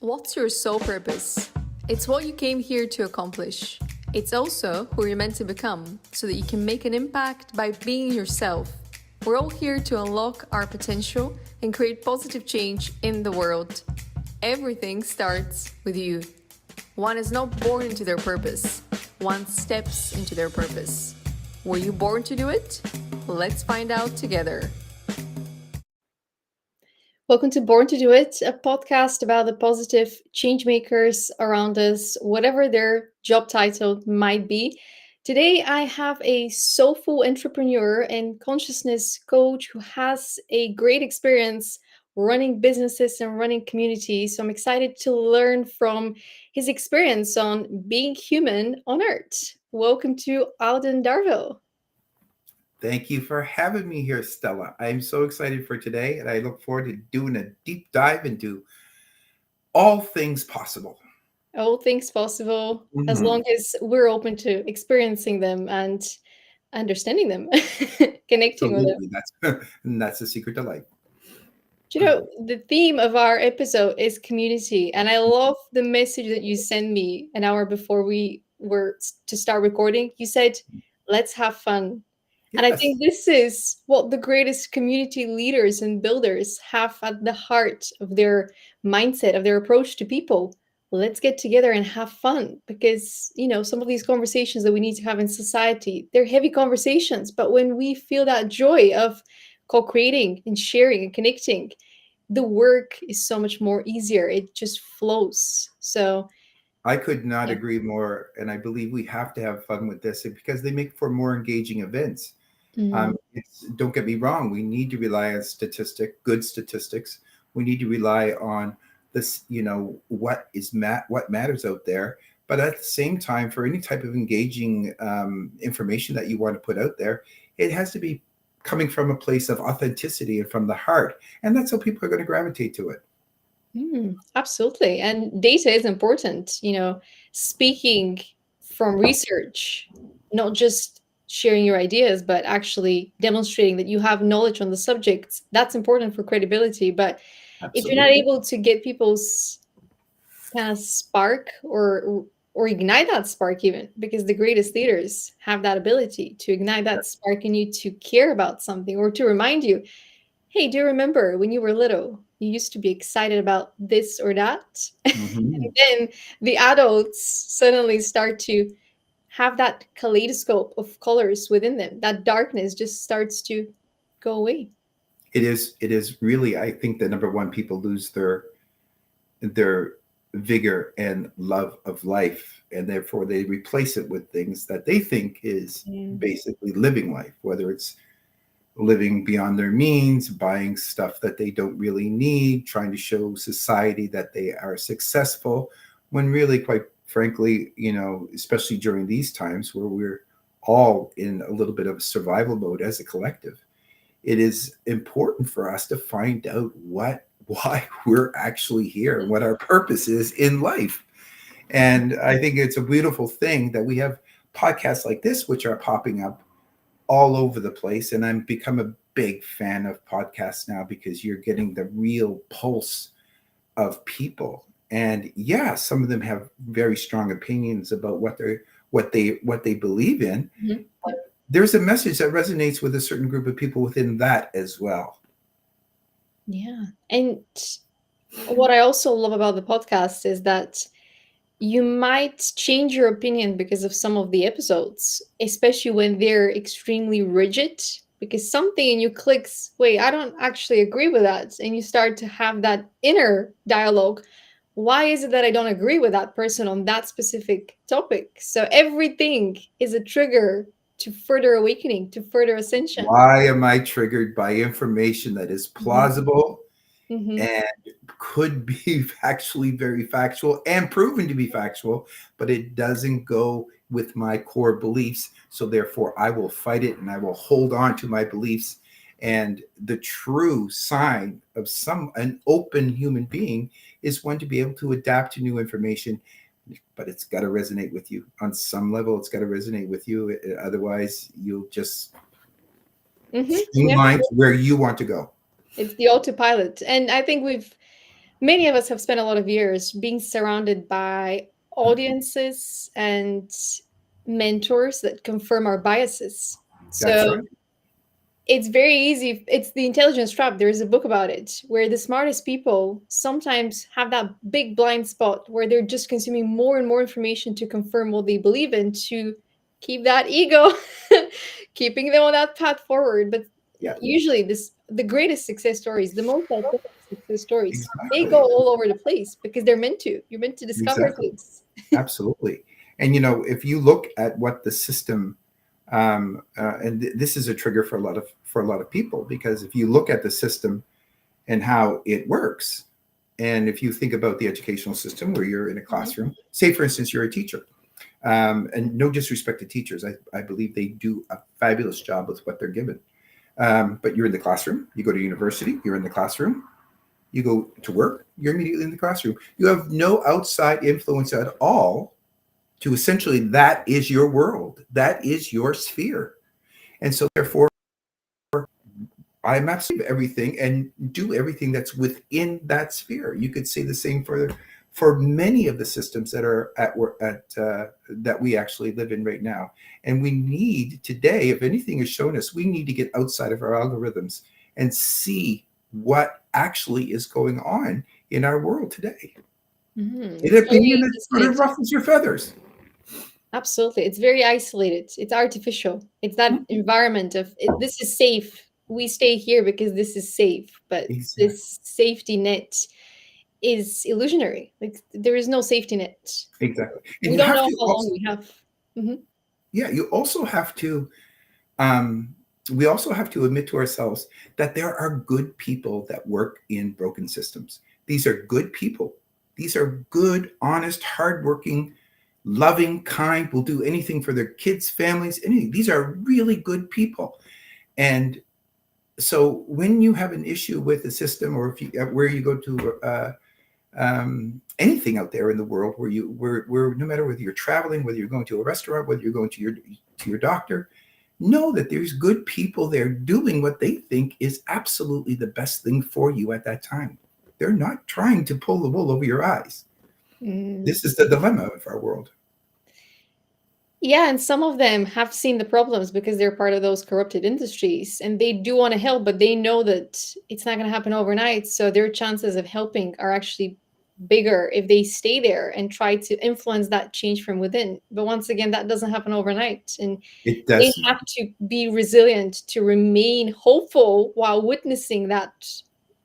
What's your soul purpose? It's what you came here to accomplish. It's also who you're meant to become so that you can make an impact by being yourself. We're all here to unlock our potential and create positive change in the world. Everything starts with you. One is not born into their purpose, one steps into their purpose. Were you born to do it? Let's find out together. Welcome to Born to Do It, a podcast about the positive change makers around us, whatever their job title might be. Today, I have a soulful entrepreneur and consciousness coach who has a great experience running businesses and running communities. So I'm excited to learn from his experience on being human on Earth. Welcome to Alden Darville. Thank you for having me here, Stella. I'm so excited for today, and I look forward to doing a deep dive into all things possible. All things possible, as Mhm. long as we're open to experiencing them and understanding them, connecting with them. Absolutely, that's the secret to life. The theme of our episode is community, and I love the message that you sent me an hour before we were to start recording. You said, "Let's have fun." And I Yes, think this is what the greatest community leaders and builders have at the heart of their mindset, of their approach to people. Let's get together and have fun because, some of these conversations that we need to have in society, they're heavy conversations. But when we feel that joy of co creating and sharing and connecting, the work is so much more easier. It just flows. So, I could not yeah. agree more, and I believe we have to have fun with this because they make for more engaging events. Mm, Don't get me wrong; we need to rely on good statistics. We need to rely on this, what matters out there. But at the same time, for any type of engaging information that you want to put out there, it has to be coming from a place of authenticity and from the heart, and that's how people are going to gravitate to it. absolutely. And data is important, speaking from research, not just sharing your ideas, but actually demonstrating that you have knowledge on the subjects. That's important for credibility. But if you're not Absolutely, able to get people's kind of spark or ignite that spark even, because the greatest leaders have that ability to ignite that spark in you to care about something or to remind you, hey, do you remember when you were little, you used to be excited about this or that? hmm And then the adults suddenly start to have that kaleidoscope of colors within them. That darkness just starts to go away. it is. It is really. I think the number one, people lose their vigor and love of life, and therefore they replace it with things that they think is Yeah. basically living life, whether it's living beyond their means, buying stuff that they don't really need, trying to show society that they are successful, when really, quite frankly, especially during these times where we're all in a little bit of survival mode as a collective, it is important for us to find out why we're actually here and what our purpose is in life. And I think it's a beautiful thing that we have podcasts like this, which are popping up all over the place. And I'm become a big fan of podcasts now because you're getting the real pulse of people. And yeah, some of them have very strong opinions about what they believe in. Mhm. There's a message that resonates with a certain group of people within that as well. Yeah. And what I also love about the podcast is that you might change your opinion because of some of the episodes, especially when they're extremely rigid, because something in you clicks, wait, I don't actually agree with that. And you start to have that inner dialogue. Why is it that I don't agree with that person on that specific topic? So everything is a trigger to further awakening, to further ascension. Why am I triggered by information that is Mhm. plausible Mhm. and could be actually very factual and proven to be factual, but it doesn't go with my core beliefs? So therefore, I will fight it and I will hold on to my beliefs. And the true sign of an open human being is one to be able to adapt to new information, but it's got to resonate with you on some level. It's got to resonate with you. Otherwise, you'll just Mhm. streamline Yeah. to where you want to go. It's the autopilot. And I think we've Many of us have spent a lot of years being surrounded by audiences and mentors that confirm our biases. That's right. So it's very easy. It's the intelligence trap. There is a book about it where the smartest people sometimes have that big blind spot where they're just consuming more and more information to confirm what they believe in to keep that ego, keeping them on that path forward. But Yeah, usually, the greatest success stories, the most authentic success stories, they go exactly. all over the place because they're meant to. You're meant to discover Exactly. things. Absolutely. And if you look at what the system, and this is a trigger for a lot of people, because if you look at the system and how it works, and if you think about the educational system where you're in a Mhm. classroom, say for instance you're a teacher, and no disrespect to teachers, I believe they do a fabulous job with what they're given. But you're in the classroom, you go to university, you're in the classroom, you go to work, you're immediately in the classroom. You have no outside influence at all to essentially that is your world, that is your sphere. And so therefore I'm absolutely everything and do everything that's within that sphere. You could say the same for many of the systems that are at work at that we actually live in right now. And we need today, if anything has shown us, we need to get outside of our algorithms and see what actually is going on in our world today. Mhm. An It's opinion very that sort of isolated. ruffles your feathers. Absolutely. It's very isolated. It's artificial. It's that environment of this is safe. We stay here because this is safe. But Exactly. this safety net is illusionary. Like there is no safety net. Exactly. And We you don't have know to how long also, we have. Mhm. yeah, you also have to, um, we also have to admit to ourselves that there are good people that work in broken systems. These are good people. These are good, honest, hardworking, loving, kind, will do anything for their kids, families, anything. These are really good people. And so when you have an issue with the system, or if you, where you go to anything out there in the world where no matter whether you're traveling, whether you're going to a restaurant, whether you're going to your doctor, know that there's good people there doing what they think is absolutely the best thing for you at that time. They're not trying to pull the wool over your eyes. Mm. This is the dilemma of our world. Yeah, and some of them have seen the problems because they're part of those corrupted industries and they do want to help, but they know that it's not going to happen overnight. So their chances of helping are actually bigger if they stay there and try to influence that change from within. But once again, that doesn't happen overnight. And It they does not. have to be resilient to remain hopeful while witnessing that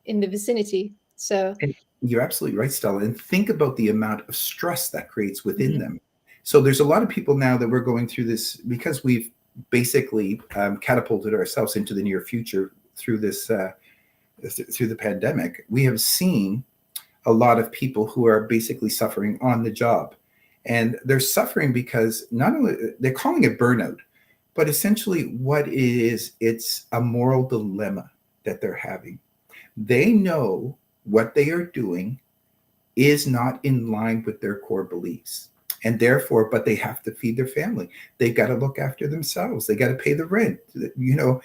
in the vicinity. So, And you're absolutely right, Stella. And think about the amount of stress that creates within mhm, them. So there's a lot of people now that we're going through this because we've basically catapulted ourselves into the near future through this through the pandemic. We have seen a lot of people who are basically suffering on the job, and they're suffering because not only they're calling it burnout, but essentially what it is, it's a moral dilemma that they're having. They know what they are doing is not in line with their core beliefs. And therefore, but they have to feed their family. They got to look after themselves. They got to pay the rent. You know,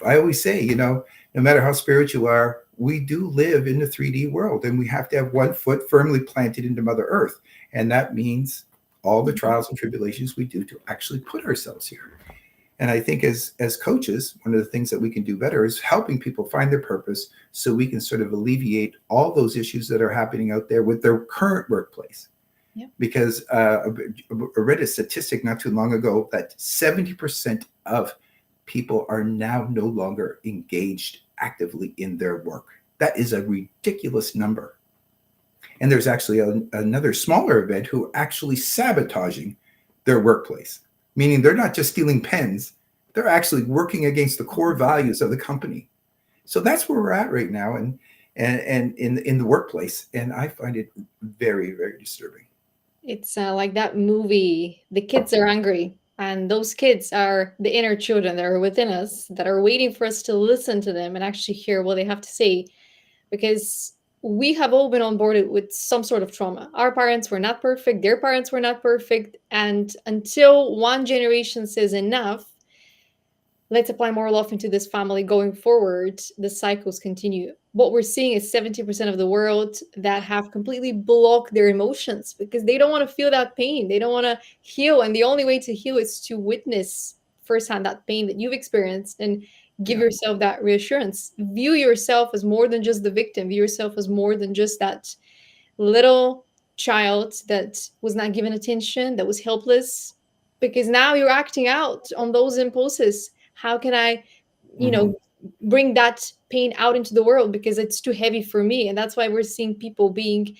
I always say, no matter how spiritual you are, we do live in the 3D world and we have to have one foot firmly planted into Mother Earth. And that means all the mhm, trials and tribulations we do to actually put ourselves here. And I think as coaches, one of the things that we can do better is helping people find their purpose so we can sort of alleviate all those issues that are happening out there with their current workplace. yeah. Because I read a statistic not too long ago that 70% of people are now no longer engaged actively in their work. That is a ridiculous number. And there's actually another smaller event who are actually sabotaging their workplace, meaning they're not just stealing pens, they're actually working against the core Mhm. values of the company. So that's where we're at right now, and in the workplace, and I find it very, very disturbing. It's like that movie, The Kids Are Angry. And those kids are the inner children that are within us that are waiting for us to listen to them and actually hear what they have to say. Because we have all been onboarded with some sort of trauma. Our parents were not perfect, their parents were not perfect. And until one generation says enough, let's apply more love into this family going forward, the cycles continue. What we're seeing is 70% of the world that have completely blocked their emotions because they don't want to feel that pain. They don't want to heal. And the only way to heal is to witness firsthand that pain that you've experienced and give Yeah. yourself that reassurance. View yourself as more than just the victim, view yourself as more than just that little child that was not given attention, that was helpless, because now you're acting out on those impulses. How can I, you Hmm. know, bring that pain out into the world because it's too heavy for me? And that's why we're seeing people being,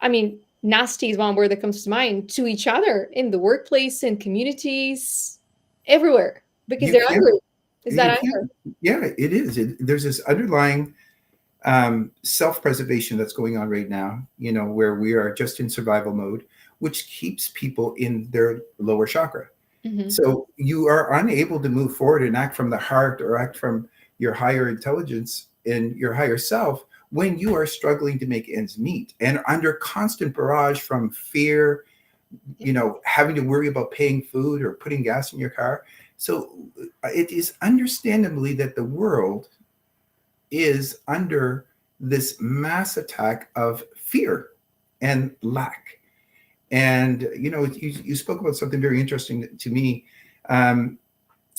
I mean, nasty is one word that comes to mind, to each other in the workplace, in communities, everywhere, because You they're can't. angry. Is that You anger? can't. Yeah, it is. There's this underlying self-preservation that's going on right now. Where we are just in survival mode, which keeps people in their lower chakra. Hmm. So you are unable to move forward and act from the heart or act from your higher intelligence and your higher self when you are struggling to make ends meet and under constant barrage from fear, having to worry about paying food or putting gas in your car. So it is understandably that the world is under this mass attack of fear and lack. And you spoke about something very interesting to me. um,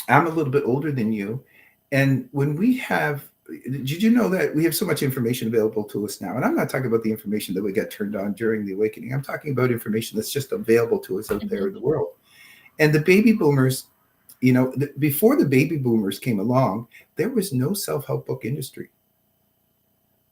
I'm a little bit older than you, and when we have, did you know that we have so much information available to us now? And I'm not talking about the information that we get turned on during the awakening. I'm talking about information that's just available to us out there Hmm. in the world. And the baby boomers, before the baby boomers came along, there was no self-help book industry,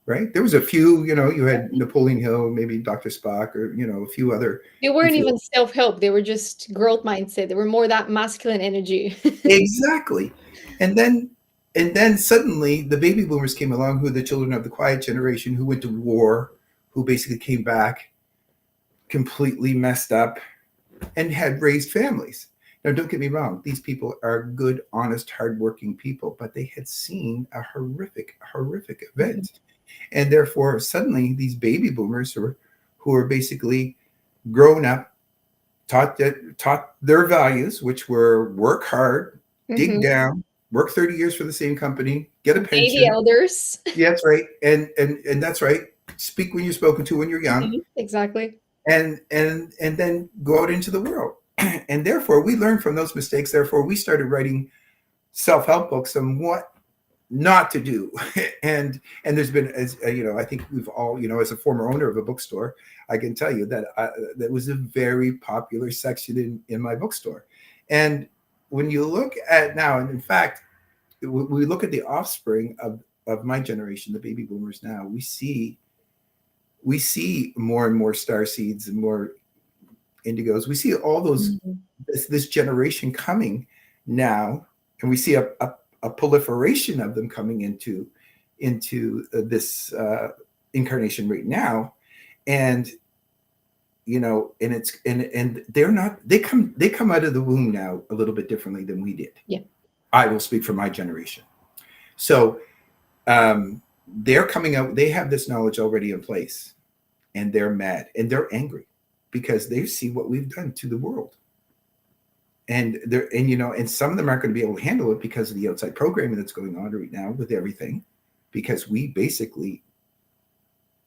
right? There was a few, you had Napoleon Hill, maybe Dr. Spock, or a few other. They A weren't few. even self-help. They were just growth mindset. They were more that masculine energy. Exactly. And then suddenly the baby boomers came along, who are the children of the quiet generation, who went to war, who basically came back completely messed up and had raised families. Now, don't get me wrong, these people are good, honest, hardworking people, but they had seen a horrific, horrific Mhm. event. And therefore, suddenly these baby boomers who are basically grown up, taught their values, which were work hard, dig Mhm. down, work 30 years for the same company, get a Obey the pension. elders. Yeah, that's right. And that's right. Speak when you're spoken to when you're young, Mhm. Exactly. and then go out into the world. And therefore, we learned from those mistakes. Therefore, we started writing self-help books on what not to do. And there's been, as I think we've all, as a former owner of a bookstore, I can tell you that that was a very popular section in my bookstore. And when you look at now, and in fact, we look at the offspring of my generation, the baby boomers now, we see more and more star seeds and more indigos. We see all those, Mhm. this generation coming now, and we see a proliferation of them coming into this incarnation right now. And and they're not, they come out of the womb now a little bit differently than we did. Yeah. I will speak for my generation. So um, they're coming out, they have this knowledge already in place, and they're mad and they're angry because they see what we've done to the world. And some of them aren't going to be able to handle it because of the outside programming that's going on right now with everything, because we basically,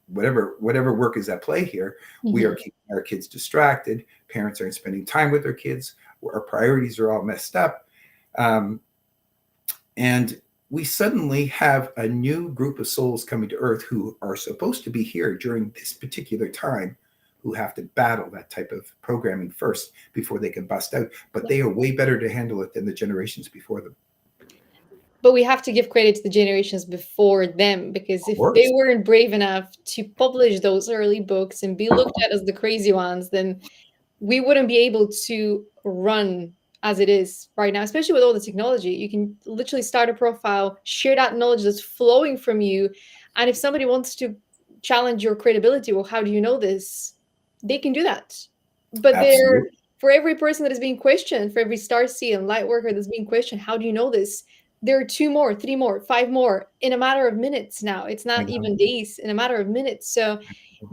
whatever work is at play here, we are Mhm. keeping our kids distracted. Parents aren't spending time with their kids. Our priorities are all messed up. um, and we suddenly have a new group of souls coming to earth who are supposed to be here during this particular time, who have to battle that type of programming first before they can bust out. But Yeah. they are way better to handle it than the generations before them. But we have to give credit to the generations before them because Of if they course. weren't brave enough to publish those early books and be looked at as the crazy ones, then we wouldn't be able to run as it is right now, especially with all the technology. You can literally start a profile, share that knowledge that's flowing from you. And if somebody wants to challenge your credibility, well, how do you know this? They can do that. But they're, Absolutely. for every person that is being questioned, for every star seed and light worker that's being questioned, how do you know this? There are two more, three more, five more in a matter of minutes now. It's I not know. even days, in a matter of minutes. So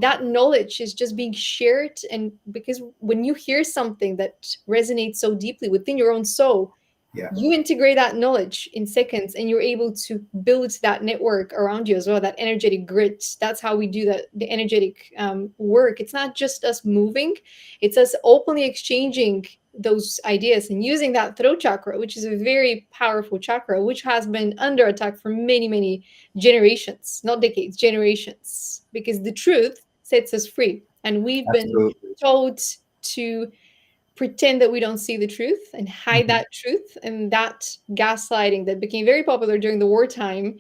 that knowledge is just being shared. And because when you hear something that resonates so deeply within your own soul, Yeah. You integrate that knowledge in seconds and you're able to build that network around you as well, that energetic grid. That's how we do that, the energetic work. It's not just us moving, it's us openly exchanging those ideas and using that throat chakra, which is a very powerful chakra, which has been under attack for many, many generations, not decades, generations, because the truth sets us free. And we've been Absolutely. told to pretend that we don't see the truth and hide Mhm. that truth. And that gaslighting that became very popular during the wartime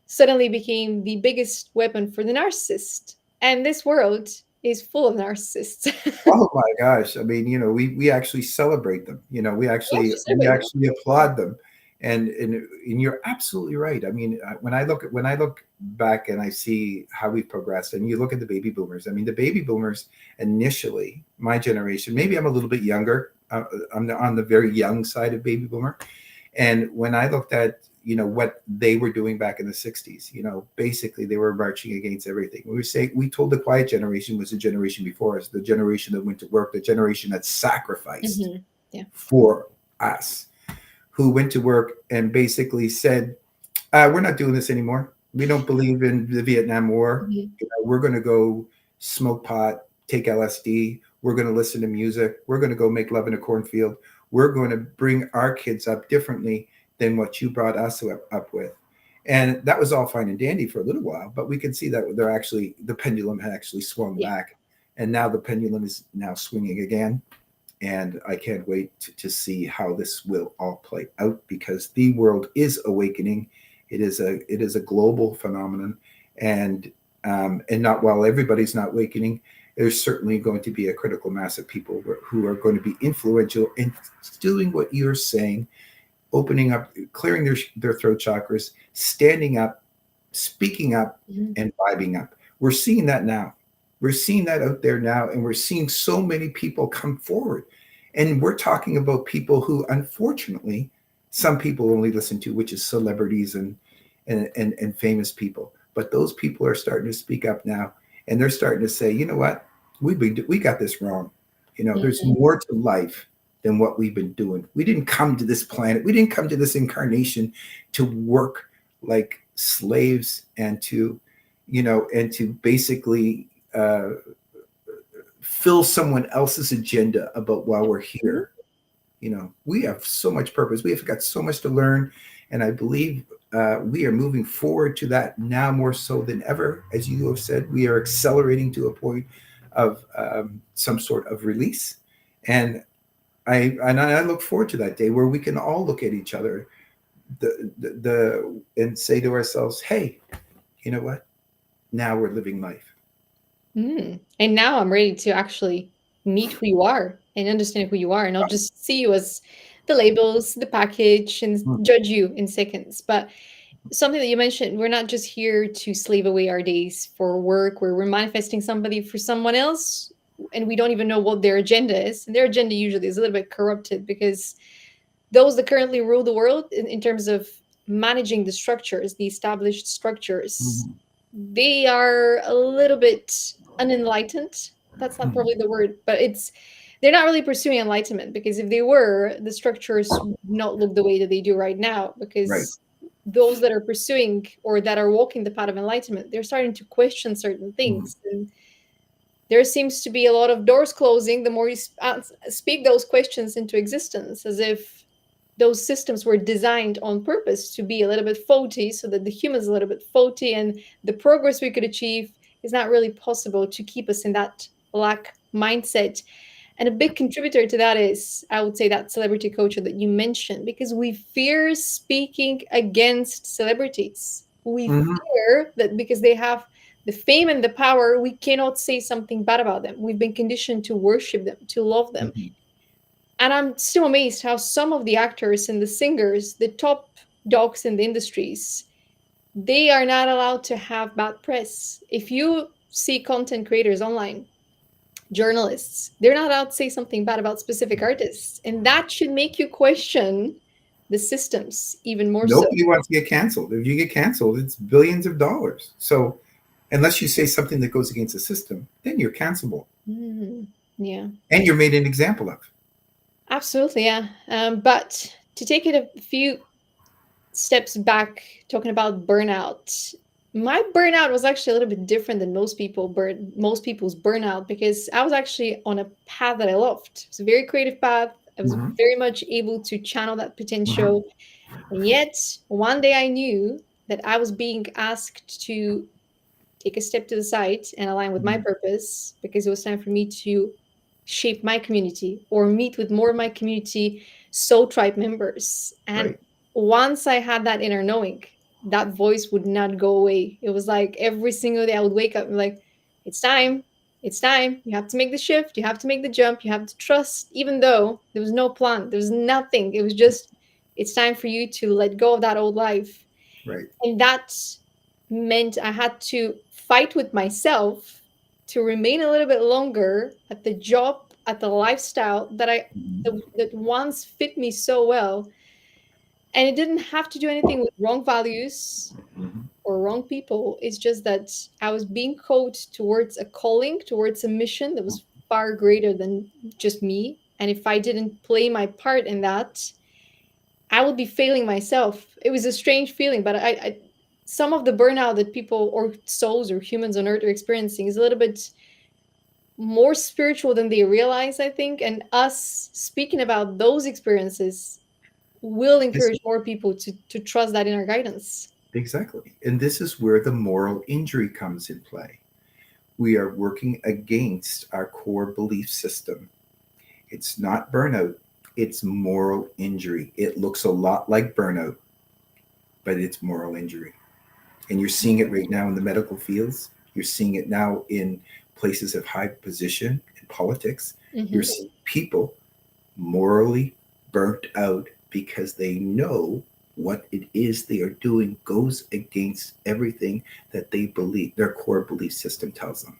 suddenly became the biggest weapon for the narcissist. And this world is full of narcissists. Oh my gosh. I mean, we actually celebrate them. We We actually actually we celebrate them. actually applaud them. And you're absolutely right. I mean, when I look back and I see how we've progressed, and you look at the baby boomers. I mean, the baby boomers initially, my generation, maybe I'm a little bit younger. I'm on the very young side of baby boomer. And when I looked at, what they were doing back in the 60s, basically they were marching against everything. We told the quiet generation was the generation before us, the generation that went to work, the generation that sacrificed Hmm. Yeah. for us, who went to work and basically said, we're not doing this anymore. We don't believe in the Vietnam War. Hmm. We're going to go smoke pot, take LSD. We're going to listen to music. We're going to go make love in a cornfield. We're going to bring our kids up differently than what you brought us up with. And that was all fine and dandy for a little while, but we could see that the pendulum had actually swung Yeah. back. And now the pendulum is now swinging again. And I can't wait to see how this will all play out, because the world is awakening. It is a global phenomenon, and not while everybody's not awakening, there's certainly going to be a critical mass of people who are going to be influential in doing what you're saying, opening up, clearing their throat chakras, standing up, speaking up, Mhm. and vibing up. We're seeing that now. We're seeing that out there now, and we're seeing so many people come forward. And we're talking about people who, unfortunately, some people only listen to, which is celebrities and famous people. But those people are starting to speak up now, and they're starting to say, you know what, we got this wrong. There's Mhm. more to life than what we've been doing. We didn't come to this planet. We didn't come to this incarnation to work like slaves and to basically fill someone else's agenda about why we're here. We have so much purpose. We have got so much to learn, and I believe we are moving forward to that now more so than ever. As you have said, we are accelerating to a point of some sort of release, and I look forward to that day where we can all look at each other and say to ourselves, "Hey, you know what? Now we're living life." Mm. And now I'm ready to actually meet who you are and understand who you are, and not just see you as the labels, the package, and judge you in seconds. But something that you mentioned, we're not just here to slave away our days for work where we're manifesting somebody for someone else and we don't even know what their agenda is. And their agenda usually is a little bit corrupted because those that currently rule the world in terms of managing the structures, the established structures, Mhm. they are a little bit unenlightened. That's not Mhm. probably the word, but they're not really pursuing enlightenment, because if they were, the structures would not look the way that they do right now, Right. because those that are pursuing or that are walking the path of enlightenment, they're starting to question certain Mhm. things. And there seems to be a lot of doors closing the more you speak those questions into existence, as if those systems were designed on purpose to be a little bit faulty, so that the humans are a little bit faulty, and the progress we could achieve is not really possible to keep us in that lack mindset. And a big contributor to that is, I would say, that celebrity culture that you mentioned, because we fear speaking against celebrities. We Mhm. fear that because they have the fame and the power, we cannot say something bad about them. We've been conditioned to worship them, to love them. Mhm. And I'm still amazed how some of the actors and the singers, the top dogs in the industries, they are not allowed to have bad press. If you see content creators online, journalists, they're not allowed to say something bad about specific artists. And that should make you question the systems even more so. Nobody wants to get canceled. If you get canceled, it's billions of dollars. So unless you say something that goes against the system, then you're cancelable Yeah. and you're made an example of. Absolutely, yeah. But to take it a few steps back, talking about burnout, my burnout was actually a little bit different than most people's burnout, because I was actually on a path that I loved. It's a very creative path. I was Hmm. very much able to channel that Hmm. potential. And yet, one day I knew that I was being asked to take a step to the side and align with my Hmm. purpose, because it was time for me to shape my community or meet with more of my community soul tribe members. And Right. once I had that inner knowing, that voice would not go away. It was like every single day I would wake up and like, it's time. It's time. You have to make the shift. You have to make the jump. You have to trust, even though there was no plan. There was nothing. It was just, it's time for you to let go of that old life. Right. And that meant I had to fight with myself to remain a little bit longer at the job, at the lifestyle Hmm. that once fit me so well. And it didn't have to do anything with wrong values Hmm. or wrong people. It's just that I was being coached towards a calling, towards a mission that was far greater than just me. And if I didn't play my part in that, I would be failing myself. It was a strange feeling, but some of the burnout that people or souls or humans on earth are experiencing is a little bit more spiritual than they realize, I think. And us speaking about those experiences will This, encourage more people to trust that inner guidance. exactly. And this is where the moral injury comes in play. We are working against our core belief system. It's not burnout, it's moral injury. It looks a lot like burnout, but it's moral injury. And you're seeing it right now in the medical fields. You're seeing it now in places of high position in politics. You're Hmm. seeing people morally burnt out because they know what it is they are doing goes against everything that they believe, their core belief system tells them.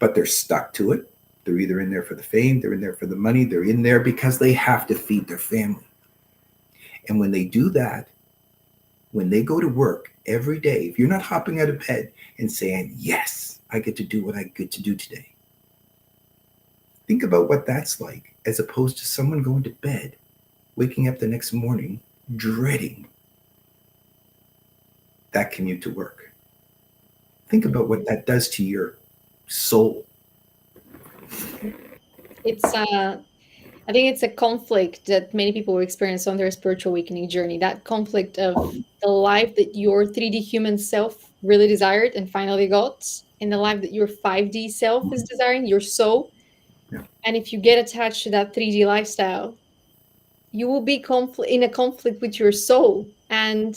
But they're stuck to it. They're either in there for the fame, they're in there for the money, they're in there because they have to feed their family. And when they do that, when they go to work every day, if you're not hopping out of bed and saying, yes, I get to do what I get to do today, think about what that's like, as opposed to someone going to bed, waking up the next morning, dreading that commute to work. Think about what that does to your soul. It's I think it's a conflict that many people will experience on their spiritual awakening journey. That conflict of the life that your 3D human self really desired and finally got, and the life that your 5D self is desiring, your soul. Yeah. And if you get attached to that 3D lifestyle, you will be in a conflict with your soul. And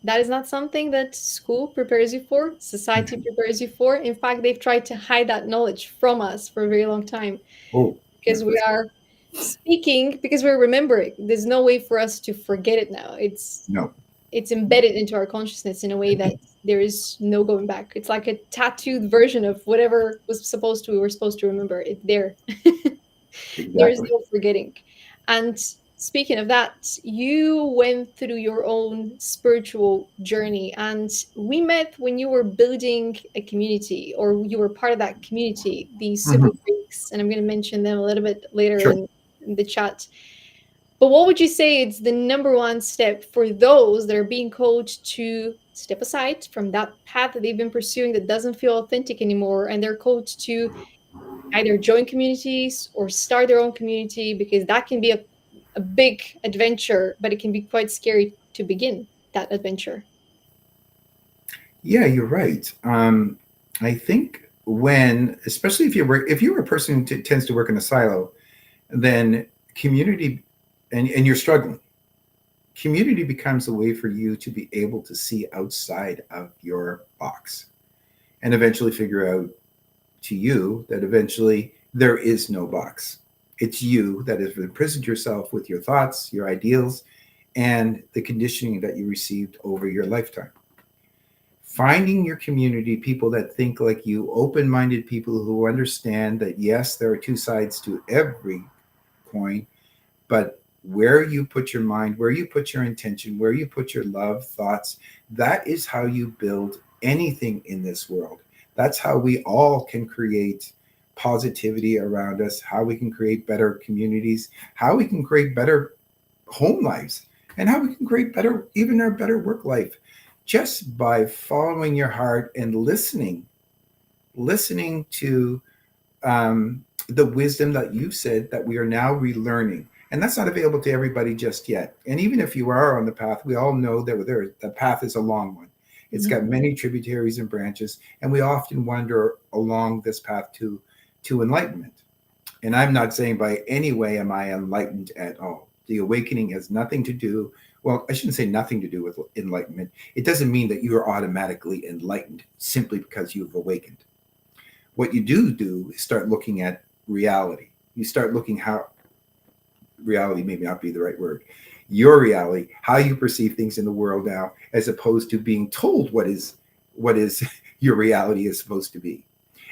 that is not something that school prepares you for, society prepares you for. In fact, they've tried to hide that knowledge from us for a very long time, Oh, yeah, because we are speaking, because we're remembering. There's no way for us to forget it now. no. It's embedded into our consciousness in a way that there is no going back. It's like a tattooed version of whatever was supposed to we were supposed to remember. It's there. There is Exactly. no forgetting. And speaking of that, you went through your own spiritual journey, and we met when you were building a community, or you were part of that community, the Hmm. SuperFreques, and I'm going to mention them a little bit later Sure. in the chat. But what would you say is the number one step for those that are being coached to step aside from that path that they've been pursuing that doesn't feel authentic anymore, and they're coached to either join communities or start their own community, because that can be a big adventure, but it can be quite scary to begin that adventure. Yeah, you're right. I think when, especially if you're a person who tends to work in a silo, then community, and you're struggling, community becomes a way for you to be able to see outside of your box and eventually figure out to you that eventually there is no box. It's you that has imprisoned yourself with your thoughts, your ideals, and the conditioning that you received over your lifetime. Finding your community, people that think like you, open minded people who understand that, yes, there are two sides to every coin, but where you put your mind, where you put your intention, where you put your love, thoughts, that is how you build anything in this world. That's how we all can create positivity around us, how we can create better communities, how we can create better home lives. and how we can create better, even our better work life, just by following your heart and listening to the wisdom that you said that we are now relearning. And that's not available to everybody just yet. And even if you are on the path, we all know that the path is a long one. It's Yeah. got many tributaries and branches, and we often wander along this path to enlightenment. And I'm not saying by any way am I enlightened at all. The awakening has nothing to do, well, I shouldn't say nothing to do with enlightenment. It doesn't mean that you are automatically enlightened simply because you've awakened. What you do is start looking at reality. You start looking how reality may not be the right word. Your reality, how you perceive things in the world now, as opposed to being told what is your reality is supposed to be.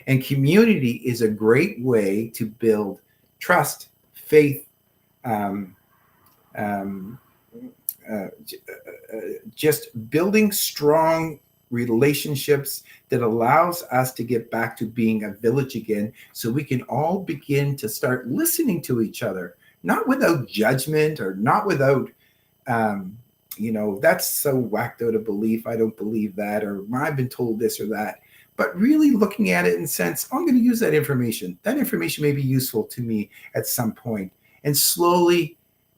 And community is a great way to build trust, faith, um, um, just building strong relationships that allows us to get back to being a village again, so we can all begin to start listening to each other, not without judgment or not without um, that's so whacked out of belief, I don't believe that, or I've been told this or that, but really looking at it in sense, I'm going to use that information may be useful to me at some point, and slowly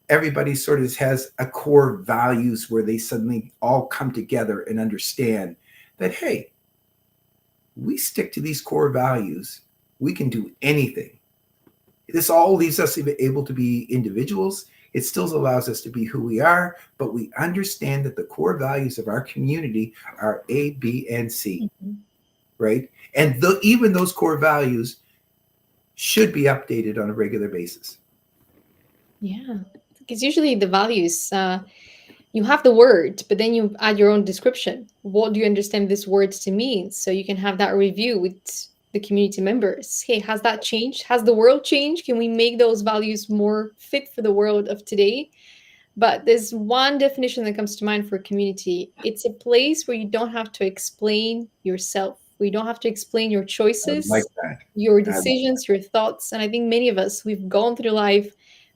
everybody sort of has a core values where they suddenly all come together and understand that, hey, we stick to these core values, we can do anything. This all leaves us able to be individuals. It still allows us to be who we are, but we understand that the core values of our community are A, B, and C, Mhm. right? And even those core values should be updated on a regular basis. Yeah. Because usually the values, you have the word, but then you add your own description. What do you understand this word to mean? So you can have that review with the community members. Hey, has that changed? Has the world changed? Can we make those values more fit for the world of today? But there's one definition that comes to mind for community. It's a place where you don't have to explain yourself, where you don't have to explain your I like choices, that. your I, decisions, your thoughts. And I think many of us, we've gone through life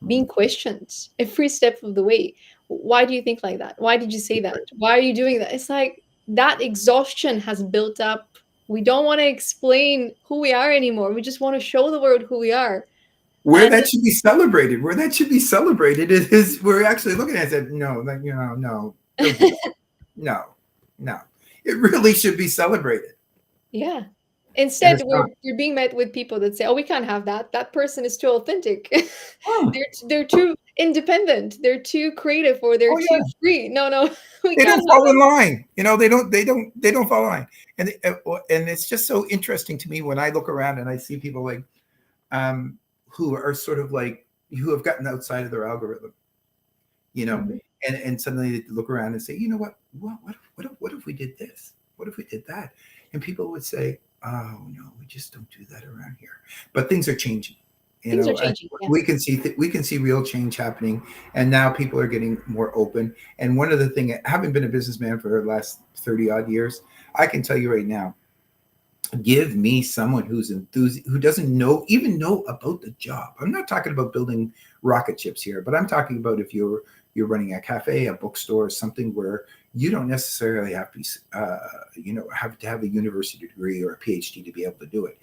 being questioned every step of the way. Why do you think like that? Why did you say that? Why are you doing that? It's like that exhaustion has built up. We don't want to explain who we are anymore. We just want to show the world who we are. where And that should be celebrated, is we're actually looking at it. No, like, no, don't do that. No, no. It really should be celebrated. yeah. And Instead, it's not. we're being met with people that say, "Oh, we can't have that. That person is too authentic. Oh, they're too independent. They're too creative, or they're oh too yeah. free." No, no, we They can't don't have fall that. in line. They don't follow line. And it's just so interesting to me when I look around and I see people like um, who are sort of like who have gotten outside of their algorithm, you know, Mhm. and suddenly they look around and say, you know what if we did this? What if we did that? And people would say, oh no, we just don't do that around here. But things are changing. Things are changing. Yeah. We can see real change happening, and now people are getting more open. And one of the things, having been a businessman for the last 30 odd years, I can tell you right now, give me someone who's enthusiastic, who doesn't know about the job. I'm not talking about building rocket ships here, but I'm talking about if you're running a cafe, a bookstore, something where you don't necessarily have to have to have a university degree or a PhD to be able to do it.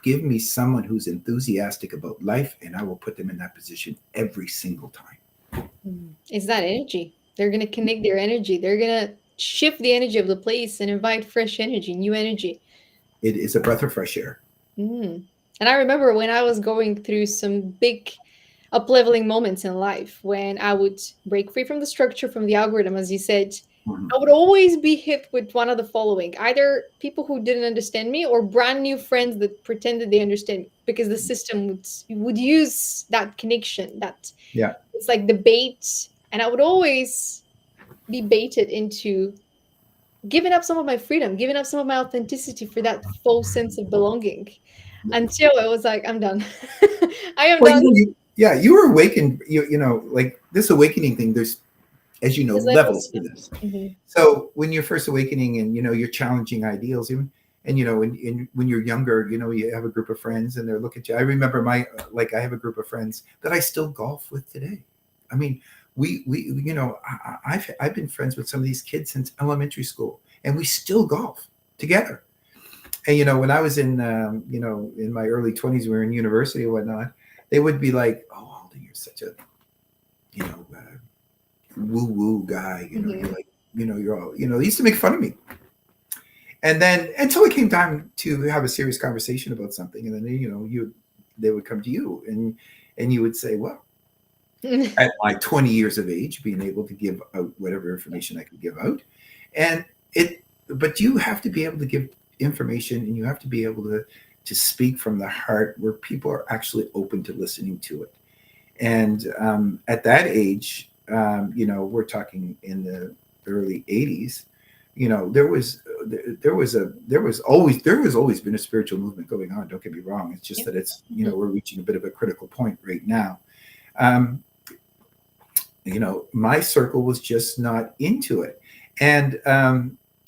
Give me someone who's enthusiastic about life, and I will put them in that position every single time. It's that energy. They're gonna connect their energy. They're gonna shift the energy of the place and invite fresh energy, new energy. It is a breath of fresh air. Mm. And I remember when I was going through some big up-leveling moments in life when I would break free from the structure, from the algorithm, as you said, Mhm. I would always be hit with one of the following: either people who didn't understand me or brand new friends that pretended they understand me, because the system would use that connection, that Yeah. it's like the bait, and I would always be baited into giving up some of my freedom, giving up some of my authenticity for that false sense of belonging, until I was like, I'm done. I am Well, done. yeah, you were awakened. Like this awakening thing. There's, as you know, There's levels levels. to this. Yeah. Mhm. So when you're first awakening and you're challenging ideals, and when you're younger, you have a group of friends and they're looking at you. I remember I have a group of friends that I still golf with today. I mean, I've been friends with some of these kids since elementary school, and we still golf together. And when I was in my early 20s, we were in university and whatnot. They would be like, "Oh, Alden, you're such a woo woo guy. You're Hmm. like, you're all, they used to make fun of me." And then until it came time to have a serious conversation about something, and then they would come to you, and you would say, "Well, at my 20 years of age, being able to give out whatever information I could give out, and it, but you have to be able to give information, and you have to be able to speak from the heart where people are actually open to listening to it." And at that age, we're talking in the early 80s. There was always been a spiritual movement going on. Don't get me wrong. It's just Yeah. that it's Mhm. we're reaching a bit of a critical point right now. Um, my circle was just not into it, and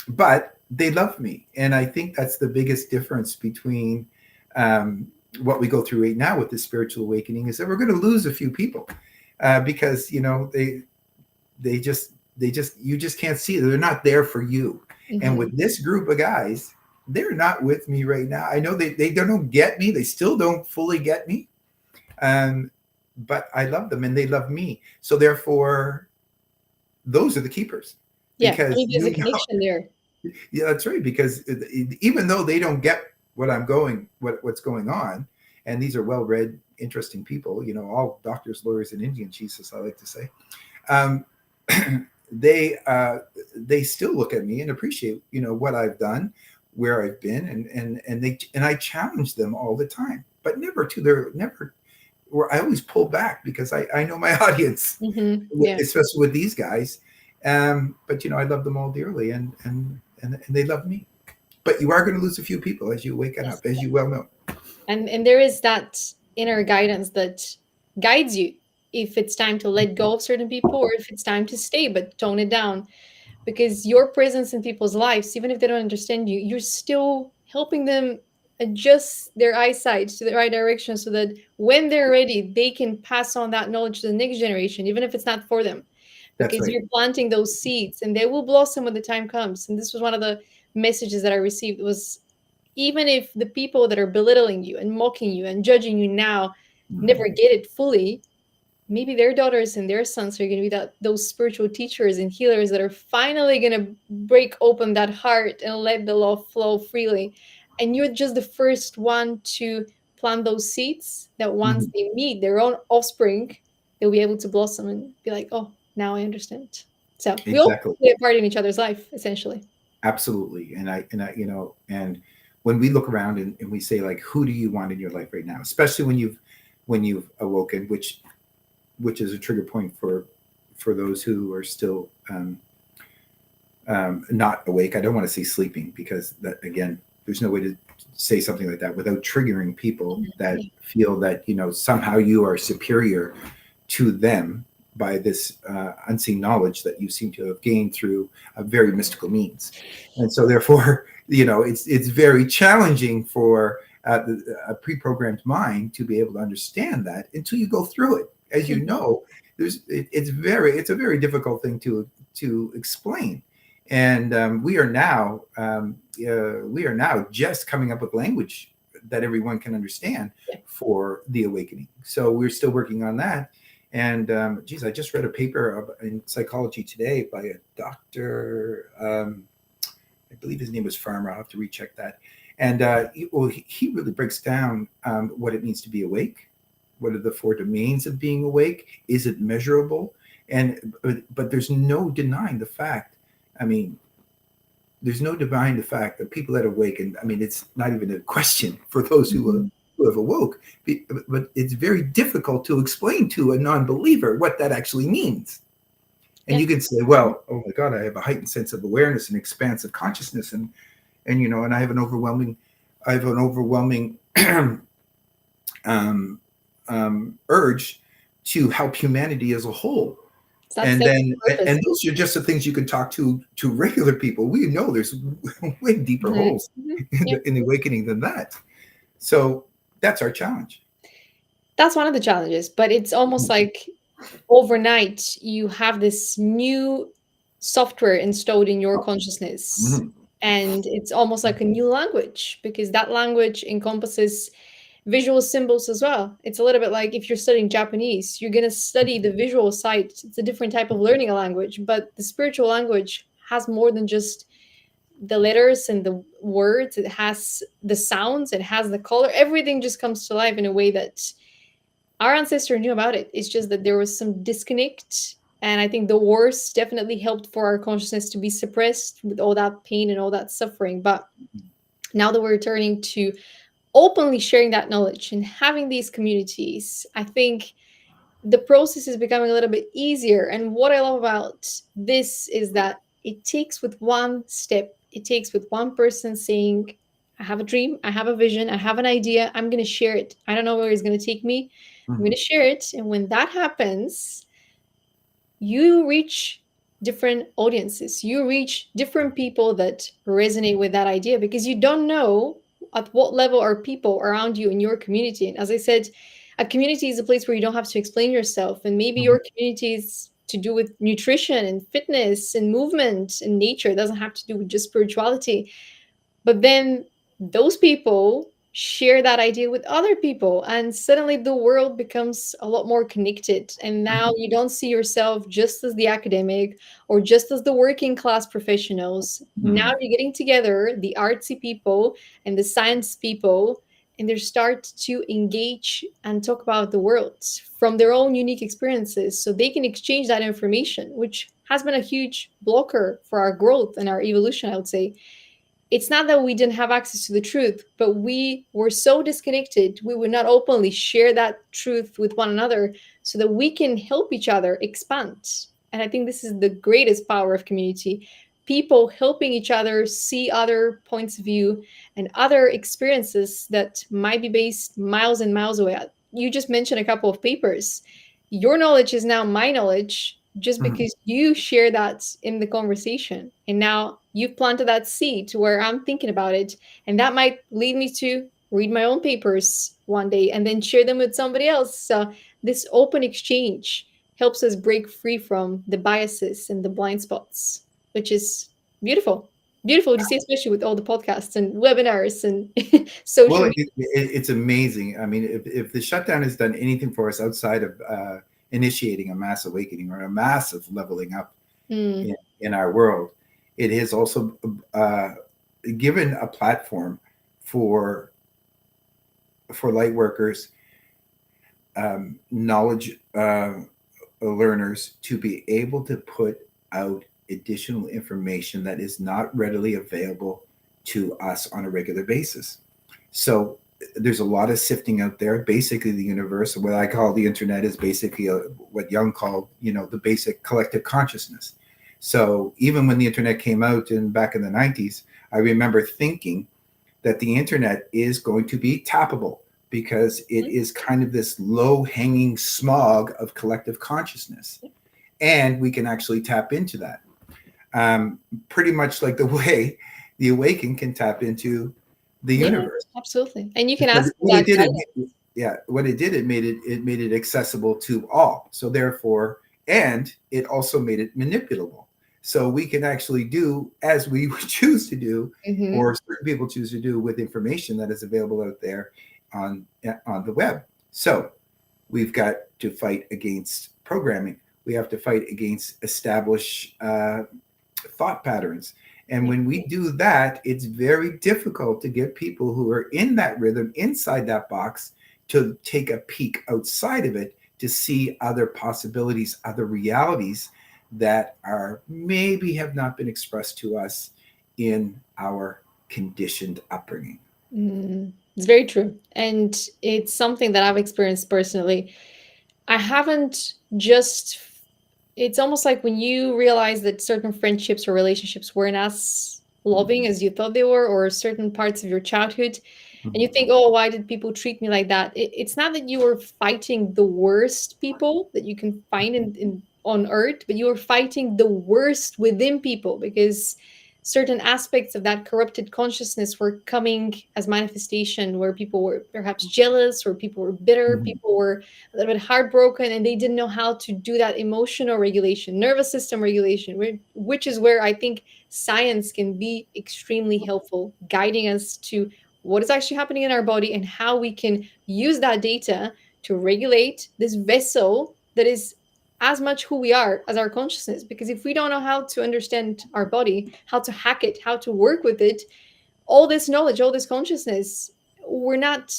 but they love me, and I think that's the biggest difference between um, what we go through right now with the spiritual awakening is that we're going to lose a few people because they just you just can't see it. They're not there for you. And Mhm. with this group of guys, they're not with me right now. I know they don't get me. They still don't fully get me. Um, but I love them and they love me. So therefore, those are the keepers Yeah, I because mean, there's a connection there. yeah, that's right. Because even though they don't get what's going on, and these are well-read, interesting people, all doctors, lawyers, and Indian chiefs, as I like to say, um, they they still look at me and appreciate what I've done, where I've been, and I challenge them all the time, but never. Where I always pull back because I know my audience, Yeah. especially with these guys. But I love them all dearly, and they love me. But you are going to lose a few people as you wake Yes. up, as you well know. And there is that inner guidance that guides you if it's time to let go of certain people or if it's time to stay but tone it down, because your presence in people's lives, even if they don't understand you, you're still helping them adjust their eyesight to the right direction so that when they're ready they can pass on that knowledge to the next generation, even if it's not for them, That's because right. you're planting those seeds and they will blossom when the time comes. And this was one of the messages that I received was, even if the people that are belittling you and mocking you and judging you now Mhm. never get it fully, maybe their daughters and their sons are going to be those spiritual teachers and healers that are finally going to break open that heart and let the love flow freely. And you're just the first one to plant those seeds that once Mhm. they meet their own offspring, they'll be able to blossom and be like, oh, now I understand. So we all Exactly. play a part in each other's life, essentially. Absolutely. And when we look around and we say like, who do you want in your life right now, especially when you've awoken, which is a trigger point for those who are still not awake. I don't want to say sleeping because that again, there's no way to say something like that without triggering people Mhm. that Yeah. feel that somehow you are superior to them by this unseen knowledge that you seem to have gained through a very mystical means, and so therefore, it's very challenging for a pre-programmed mind to be able to understand that until you go through it. As you Mhm. know, it's a very difficult thing to explain, and we are now just coming up with language that everyone can understand Yeah. for the awakening. So we're still working on that. And geez, I just read a paper in psychology today by a doctor. I believe his name was Farmer. I'll have to recheck that. And he really breaks down what it means to be awake. What are the four domains of being awake? Is it measurable? But there's no denying the fact. I mean, there's no denying the fact that people that awaken. I mean, it's not even a question for those Mhm. who have awoke. But it's very difficult to explain to a non-believer what that actually means. And Yeah. you can say, well, oh my God, I have a heightened sense of awareness and expansive consciousness, and I have an overwhelming um, urge to help humanity as a whole. It's that And sense then, of purpose. and those are just the things you can talk to regular people. We know there's way deeper Mhm. holes Mhm. in Yeah. the awakening than that. So that's our challenge. That's one of the challenges, but it's almost like overnight you have this new software installed in your consciousness, Mhm. and it's almost like a new language because that language encompasses visual symbols as well. It's a little bit like if you're studying Japanese, you're going to study the visual side. It's a different type of learning a language, but the spiritual language has more than just the letters and the words. It has the sounds, it has the color. Everything just comes to life in a way that our ancestor knew about it. It's just that there was some disconnect. And I think the wars definitely helped for our consciousness to be suppressed with all that pain and all that suffering. But now that we're turning to openly sharing that knowledge and having these communities, I think the process is becoming a little bit easier. And what I love about this is that it takes with one step, it takes with one person saying, I have a dream, I have a vision, I have an idea, I'm going to share it. I don't know where it's going to take me. I'm going Mhm. to share it. And when that happens, you reach different audiences, you reach different people that resonate with that idea because you don't know at what level are people around you in your community. And as I said, a community is a place where you don't have to explain yourself, and maybe Mhm. your community is to do with nutrition and fitness and movement and nature. It doesn't have to do with just spirituality. But then those people share that idea with other people, and suddenly the world becomes a lot more connected. And now Mhm. you don't see yourself just as the academic or just as the working class professionals. Now Mhm. you're getting together the artsy people and the science people, and they start to engage and talk about the world from their own unique experiences so they can exchange that information, which has been a huge blocker for our growth and our evolution, I would say. It's not that we didn't have access to the truth, but we were so disconnected, we would not openly share that truth with one another so that we can help each other expand. And I think this is the greatest power of community. People helping each other see other points of view and other experiences that might be based miles and miles away. You just mentioned a couple of papers. Your knowledge is now my knowledge just Mhm. because you share that in the conversation. And now you've planted that seed to where I'm thinking about it. And that might lead me to read my own papers one day and then share them with somebody else. So this open exchange helps us break free from the biases and the blind spots, which is beautiful. Beautiful to see, especially with all the podcasts and webinars and social Well, media. it's amazing. I mean, if the shutdown has done anything for us outside of initiating a mass awakening or a massive leveling up Mm, in our world, it has also given a platform for light workers, knowledge learners to be able to put out additional information that is not readily available to us on a regular basis. So there's a lot of sifting out there. Basically, the universe, what I call the internet, is basically what Jung called, the basic collective consciousness. So even when the internet came out in back in the 90s, I remember thinking that the internet is going to be tappable because it is kind of this low hanging smog of collective consciousness. And we can actually tap into that. Pretty much like the way the awakened can tap into the yeah, universe. absolutely. And you can Because ask for what it that did, guidance. yeah, what it did, it made it accessible to all. So therefore, and it also made it manipulable. So we can actually do as we choose to do, Hmm. or certain people choose to do with information that is available out there on the web. So we've got to fight against programming. We have to fight against established thought patterns. And when we do that, it's very difficult to get people who are in that rhythm, inside that box, to take a peek outside of it to see other possibilities, other realities that are maybe have not been expressed to us in our conditioned upbringing. It's very true. And it's something that I've experienced personally. I haven't just, it's almost like when you realize that certain friendships or relationships weren't as loving as you thought they were, or certain parts of your childhood, and you think, oh, why did people treat me like that? It's not that you were fighting the worst people that you can find in on earth, but you were fighting the worst within people because certain aspects of that corrupted consciousness were coming as manifestation, where people were perhaps jealous, or people were bitter, Mhm. people were a little bit heartbroken, and they didn't know how to do that emotional regulation, nervous system regulation, which is where I think science can be extremely helpful, guiding us to what is actually happening in our body and how we can use that data to regulate this vessel that is as much who we are as our consciousness. Because if we don't know how to understand our body, how to hack it, how to work with it, all this knowledge, all this consciousness, we're not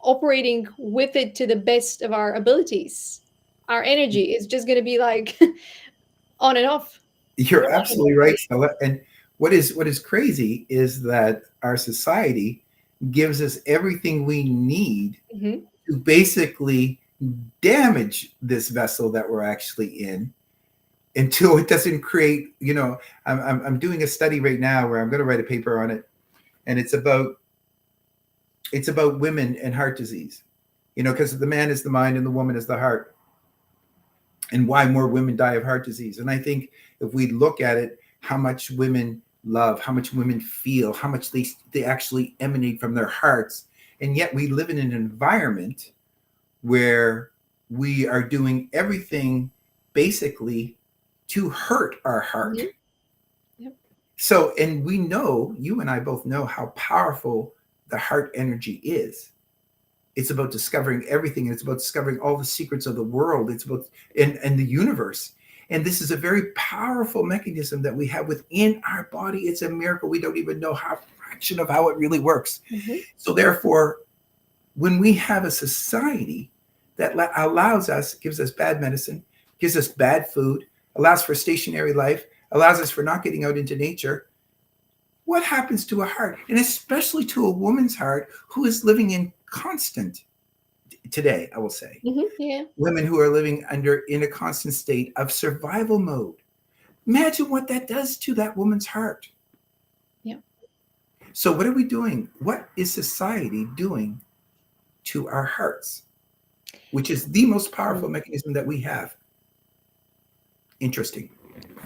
operating with it to the best of our abilities. Our energy is just going to be like on and off. You're absolutely right, Stella. And what is crazy is that our society gives us everything we need Mm-hmm. to basically damage this vessel that we're actually in until it doesn't create. I'm doing a study right now where I'm going to write a paper on it, and it's about women and heart disease. Because the man is the mind and the woman is the heart, and why more women die of heart disease. And I think if we look at it, how much women love, how much women feel, how much they actually emanate from their hearts, and yet we live in an environment where we are doing everything basically to hurt our heart. Mm-hmm. Yep. So, and we know, you and I both know how powerful the heart energy is. It's about discovering everything. It's about discovering all the secrets of the world. It's about and the universe. And this is a very powerful mechanism that we have within our body. It's a miracle. We don't even know how fraction of how it really works. Mm-hmm. So therefore, when we have a society that allows us, gives us bad medicine, gives us bad food, allows for stationary life, allows us for not getting out into nature, what happens to a heart? And especially to a woman's heart who is living in constant, today, I will say, Mm-hmm. Yeah. women who are living in a constant state of survival mode. Imagine what that does to that woman's heart. Yeah. So what are we doing? What is society doing to our hearts, which is the most powerful mechanism that we have? Interesting.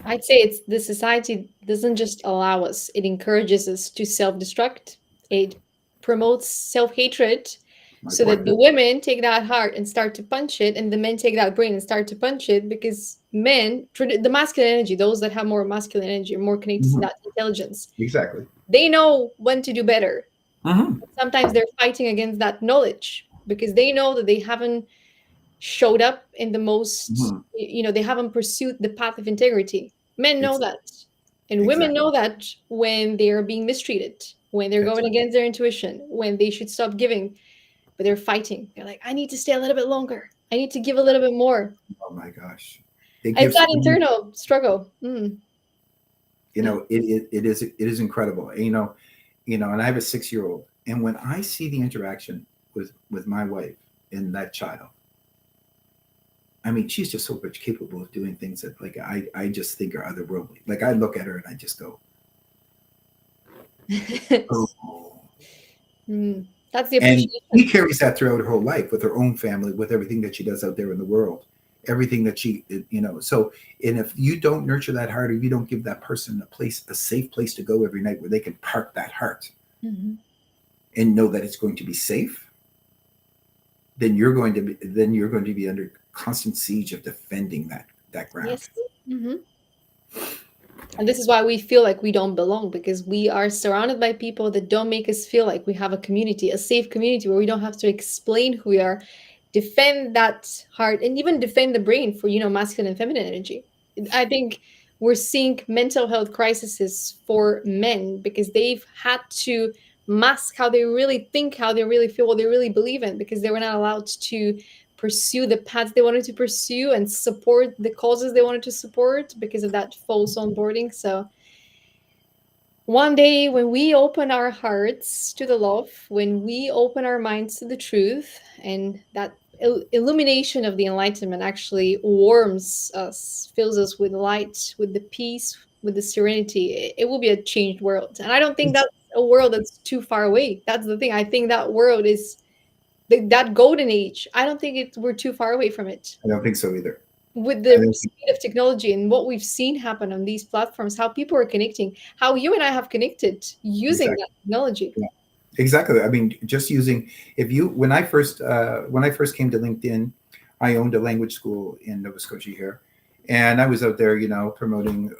I'd say it's the society doesn't just allow us, it encourages us to self destruct. It promotes self hatred My so that point. the women take that heart and start to punch it, and the men take that brain and start to punch it, because men, the masculine energy, those that have more masculine energy, are more connected to Mhm. that intelligence, Exactly. they know when to do better. Mhm. Sometimes they're fighting against that knowledge because they know that they haven't showed up in the most, Mhm. they haven't pursued the path of integrity. Men know Ex- that, and women exactly. know that when they are being mistreated, when they're going Exactly. against their intuition, when they should stop giving, but they're fighting. They're like, I need to stay a little bit longer, I need to give a little bit more. Oh my gosh. They It's give that so much. internal struggle. Yeah. It is incredible. And I have a 6-year old, and when I see the interaction with my wife and that child, I mean, she's just so much capable of doing things that, like, I just think are otherworldly. Like, I look at her and I just go, oh. That's the And she appreciation. carries that throughout her whole life with her own family, with everything that she does out there in the world, everything that so, and if you don't nurture that heart, or you don't give that person a safe place to go every night where they can park that heart Mhm. and know that it's going to be safe, then you're going to be under constant siege of defending that ground. Yes. Hmm. And this is why we feel like we don't belong, because we are surrounded by people that don't make us feel like we have a community, a safe community where we don't have to explain who we are, defend that heart, and even defend the brain for, masculine and feminine energy. I think we're seeing mental health crises for men because they've had to mask how they really think, how they really feel, what they really believe in, because they were not allowed to pursue the paths they wanted to pursue and support the causes they wanted to support because of that false onboarding. So one day, when we open our hearts to the love, when we open our minds to the truth, and that illumination of the enlightenment actually warms us, fills us with light, with the peace, with the serenity, it will be a changed world. And I don't think It's, that's a world that's too far away. That's the thing. I think that world is that golden age. I don't think we're too far away from it. I don't think so either. with the And speed of technology and what we've seen happen on these platforms, how people are connecting, how you and I have connected using exactly. that technology. Yeah, exactly. I mean, just using if you when I first came to LinkedIn, I owned a language school in Nova Scotia here, and I was out there, promoting,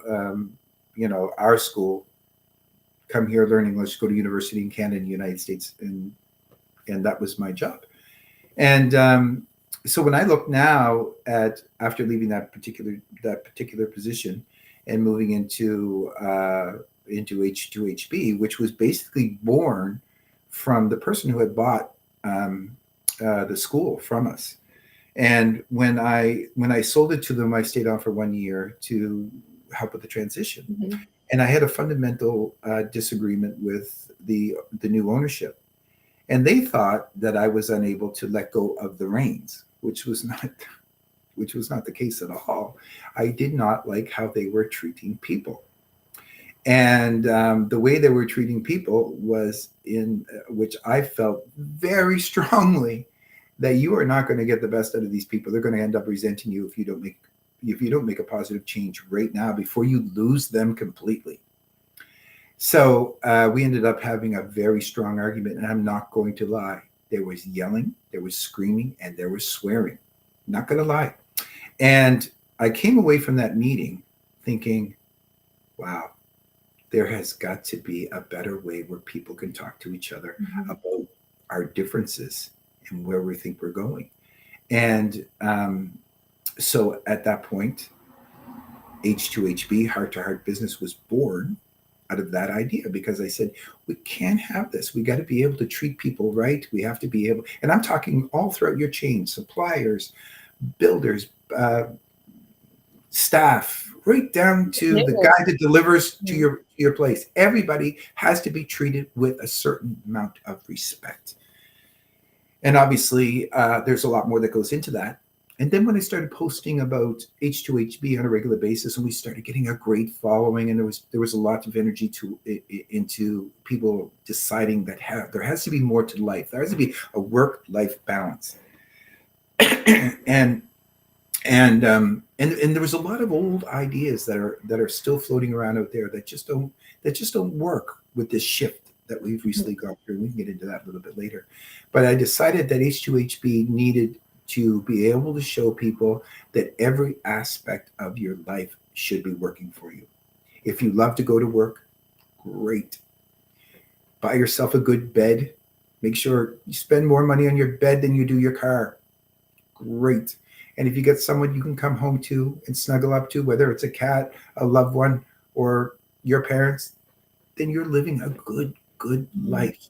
our school. Come here, learn English, go to university in Canada and the United States, and that was my job. And so when I look now at after leaving that particular position and moving into H2HB, which was basically born from the person who had bought the school from us. And when I sold it to them, I stayed on for 1 year to help with the transition. Mhm. And I had a fundamental disagreement with the new ownership, and they thought that I was unable to let go of the reins, which was not the case at all. I did not like how they were treating people. And the way they were treating people was in which I felt very strongly that you are not going to get the best out of these people. They're going to end up resenting you if you don't make a positive change right now before you lose them completely. So we ended up having a very strong argument, and I'm not going to lie. There was yelling, there was screaming, and there was swearing. Not going to lie. And I came away from that meeting thinking, wow, there has got to be a better way where people can talk to each other about our differences and where we think we're going. And so at that point, H2HB, Heart to Heart Business, was born out of that idea, because I said, we can't have this. We got to be able to treat people right. We have to be able, and I'm talking all throughout your chain, suppliers, builders, staff, right down to the guy that delivers to your place. Everybody has to be treated with a certain amount of respect. And obviously, there's a lot more that goes into that. And then when I started posting about H2HB on a regular basis, and we started getting a great following, and there was a lot of energy into people deciding that there has to be more to life. There has to be a work-life balance. and there was a lot of old ideas that are still floating around out there that just don't work with this shift that we've recently gone through. We can get into that a little bit later. But I decided that H2HB needed to be able to show people that every aspect of your life should be working for you. If you love to go to work, great. Buy yourself a good bed. Make sure you spend more money on your bed than you do your car. Great. And if you get someone you can come home to and snuggle up to, whether it's a cat, a loved one, or your parents, then you're living a good life.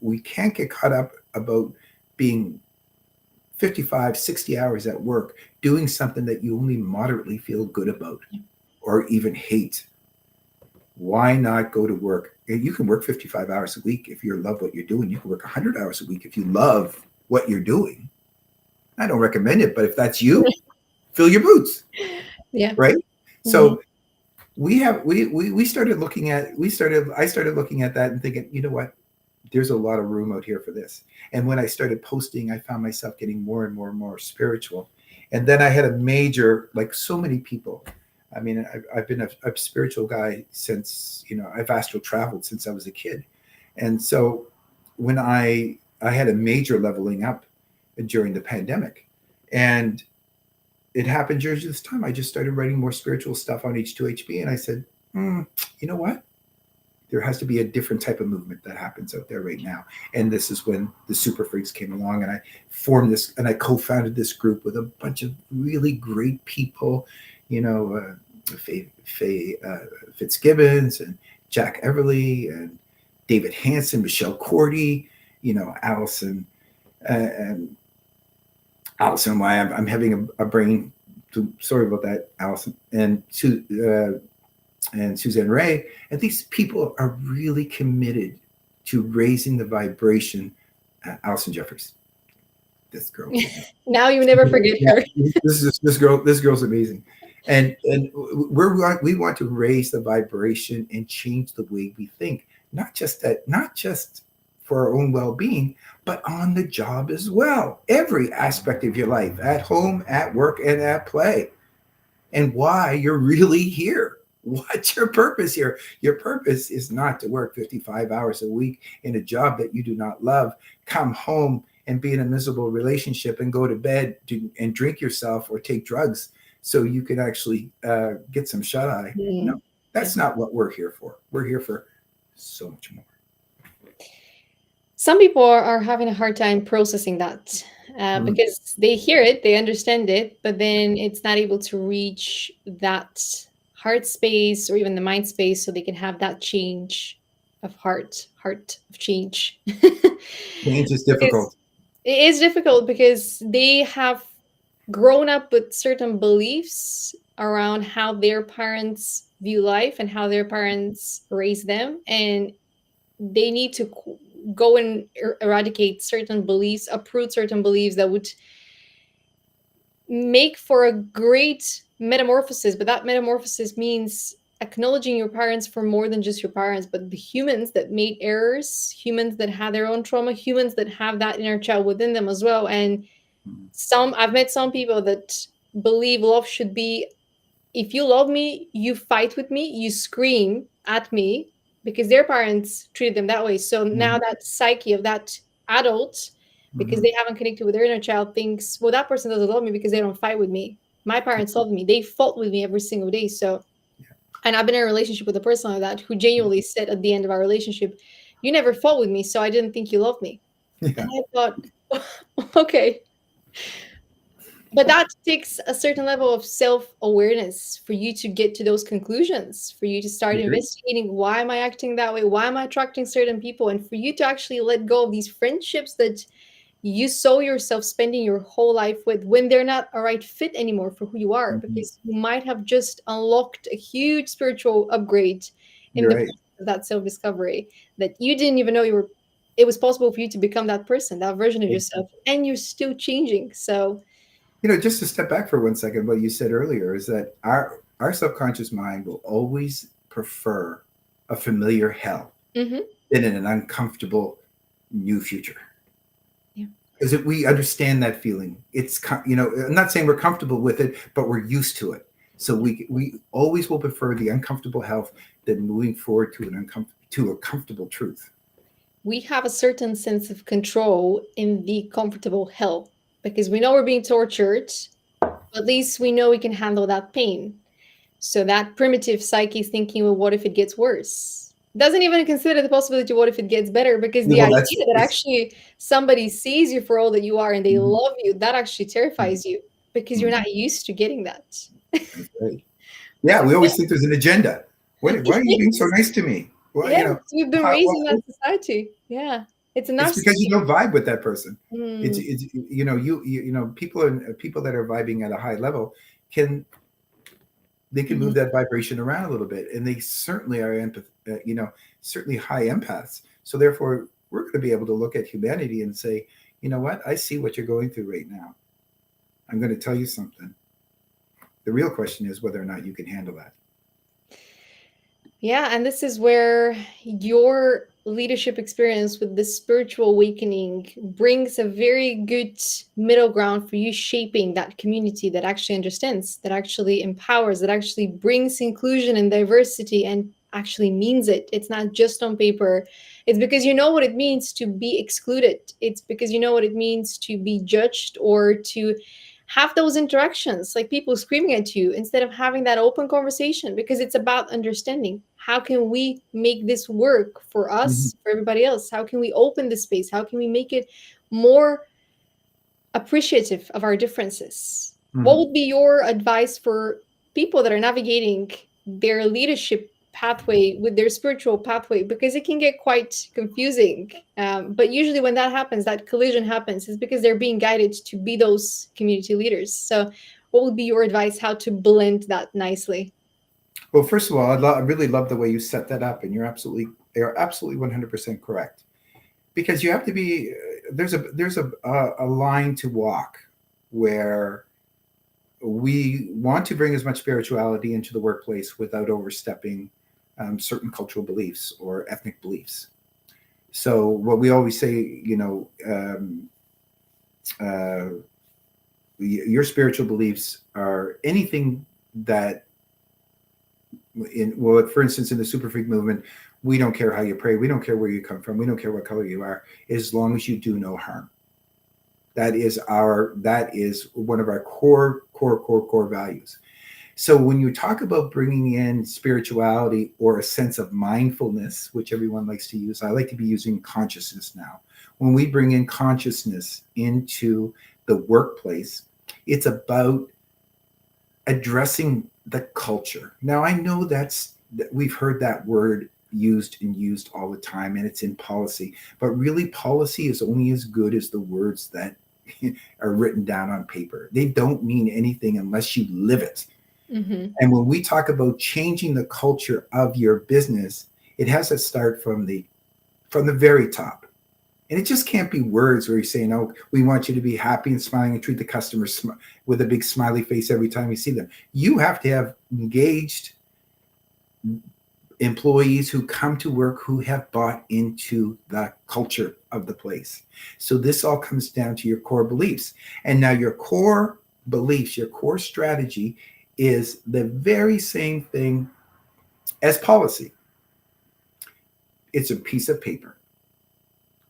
We can't get caught up about being 55, 60 hours at work doing something that you only moderately feel good about or even hate. Why not go to work? You can work 55 hours a week if you love what you're doing. You can work 100 hours a week if you love what you're doing. I don't recommend it, but if that's you, fill your boots. Yeah. Right. So we started looking at I started looking at that and thinking, you know what? There's a lot of room out here for this. And when I started posting, I found myself getting more and more and more spiritual. And then I had a major, like so many people. I mean, I've been a spiritual guy since, I've astral traveled since I was a kid. And so when I had a major leveling up during the pandemic, and it happened during this time, I just started writing more spiritual stuff on H2HB. And I said, you know what? There has to be a different type of movement that happens out there right now. And this is when the SuperFreques came along, and I formed this, and I co-founded this group with a bunch of really great people, Faye Fitzgibbons and Jack Everly and David Hansen, Michelle Cordy, Allison, and Allison. Why I'm having a brain. Sorry about that, Allison, and Suzanne Ray. And these people are really committed to raising the vibration. Allison Jeffers, this girl. Now you never forget her. This girl's amazing. And we want to raise the vibration and change the way we think. Not just for our own well-being, but on the job as well. Every aspect of your life, at home, at work, and at play, and why you're really here. What's your purpose here? Your purpose is not to work 55 hours a week in a job that you do not love, come home and be in a miserable relationship and go to bed and drink yourself or take drugs so you can actually get some shut eye. No, Mm. Yeah. that's not what we're here for. We're here for so much more. Some people are having a hard time processing that Mm, because they hear it, they understand it, but then it's not able to reach that heart space or even the mind space so they can have that change of heart of change. change is Because difficult. it is difficult because they have grown up with certain beliefs around how their parents view life and how their parents raise them, and they need to go and eradicate certain beliefs, uproot certain beliefs that would make for a great metamorphosis. But that metamorphosis means acknowledging your parents for more than just your parents, but the humans that made errors, humans that had their own trauma, humans that have that inner child within them as well. And Mm, I've met some people that believe love should be, if you love me, you fight with me, you scream at me, because their parents treated them that way. So now mhm, that psyche of that adult, because mhm. they haven't connected with their inner child, thinks, well, that person doesn't love me because they don't fight with me. My parents loved me. They fought with me every single day. So, and I've been in a relationship with a person like that who genuinely said at the end of our relationship, you never fought with me, so I didn't think you loved me. And Yeah, I thought, okay, but that takes a certain level of self-awareness for you to get to those conclusions, for you to I start agree. investigating, why am I acting that way, why am I attracting certain people, and for you to actually let go of these friendships that you saw yourself spending your whole life with, when they're not a right fit anymore for who you are, Mhm. because you might have just unlocked a huge spiritual upgrade in You're the right. process of that self-discovery, that you didn't even know you were, it was possible for you to become that person, that version of yourself, and you're still changing. So Just to step back for 1 second, what you said earlier is that our subconscious mind will always prefer a familiar hell mhm, than an uncomfortable new future. yeah. Because we understand that feeling. I'm not saying we're comfortable with it, but we're used to it. So we always will prefer the uncomfortable health than moving forward to a comfortable truth. We have a certain sense of control in the comfortable hell because we know we're being tortured, but at least we know we can handle that pain. So that primitive psyche is thinking, well, what if it gets worse? Doesn't even consider the possibility, what if it gets better? Because the Well, idea that's that actually somebody sees you for all that you are and they mhm, love you, that actually mhm, terrifies you because you're mhm. not used to getting that. That's right. Yeah, we always think there's an agenda. Why are you being so nice to me? Well, Yes, we've been how, raised in well, that society. Yeah. It's a it's because you narcissistic. don't vibe with that person. It's Mm, it's people that are vibing at a high level can they can mhm. move that vibration around a little bit, and they certainly are certainly high empaths. So therefore, we're going to be able to look at humanity and say, you know what, I see what you're going through right now. I'm going to tell you something. The real question is whether or not you can handle that. Yeah, and this is where your leadership experience with the spiritual awakening brings a very good middle ground for you shaping that community that actually understands, that actually empowers, that actually brings inclusion and diversity and actually means it. It's not just on paper. It's because you know what it means to be excluded. It's because you know what it means to be judged or to have those interactions, like people screaming at you, instead of having that open conversation, because it's about understanding, how can we make this work for Mhm, us, for everybody else, how can we open the space, how can we make it more appreciative of our differences. What mhm. would be your advice for people that are navigating their leadership pathway with their spiritual pathway, because it can get quite confusing, but usually when that happens, that collision happens, is because they're being guided to be those community leaders. So what would be your advice, how to blend that nicely? Well, first of all, I really love the way you set that up, and you're absolutely 100% correct. Because you have to be there's a line to walk where we want to bring as much spirituality into the workplace without overstepping certain cultural beliefs or ethnic beliefs. So what we always say, uh, your spiritual beliefs are anything that for instance, in the super freak movement, we don't care how you pray, we don't care where you come from, we don't care what color you are, as long as you do no harm. That is one of our core values. So when you talk about bringing in spirituality or a sense of mindfulness, which everyone likes to use, I like to be using consciousness now. When we bring in consciousness into the workplace, it's about addressing the culture. Now I know that we've heard that word used all the time, and it's in policy, but really policy is only as good as the words that are written down on paper. They don't mean anything unless you live it. Mm-hmm. And when we talk about changing the culture of your business, it has to start from the very top. And it just can't be words where you're saying, "Oh, we want you to be happy and smiling and treat the customers with a big smiley face every time you see them." You have to have engaged employees who come to work who have bought into the culture of the place. So this all comes down to your core beliefs. And now your core beliefs, your core strategy is the very same thing as policy. It's a piece of paper.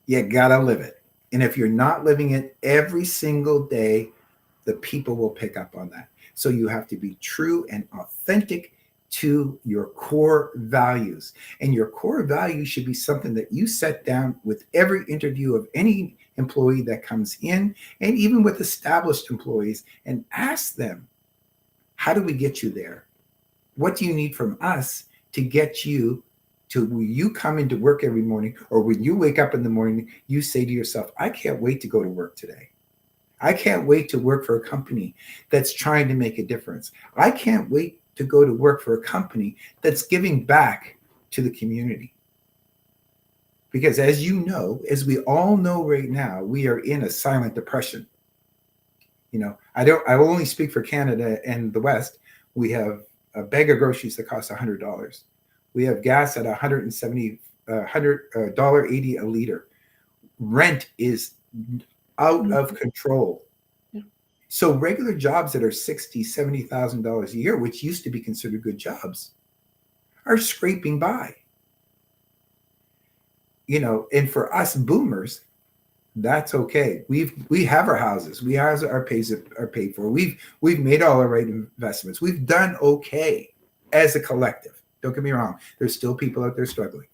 You gotta live it. And if you're not living it every single day, the people will pick up on that. So you have to be true and authentic to your core values. And your core values should be something that you set down with every interview of any employee that comes in, and even with established employees, and ask them, how do we get you there? What do you need from us to get you to when you come into work every morning, or when you wake up in the morning, you say to yourself, I can't wait to go to work today. I can't wait to work for a company that's trying to make a difference. I can't wait to go to work for a company that's giving back to the community. Because as you know, as we all know right now, we are in a silent depression. I will only speak for Canada and the West. We have a bag of groceries that costs $100. We have gas at $180 a liter. Rent is out of control. Yeah. So regular jobs that are $60,000, $70,000 a year, which used to be considered good jobs, are scraping by. And for us boomers, that's okay. We have our houses, we have our pays are paid for. We've made all our right investments. We've done okay as a collective. Don't get me wrong. There's still people out there struggling.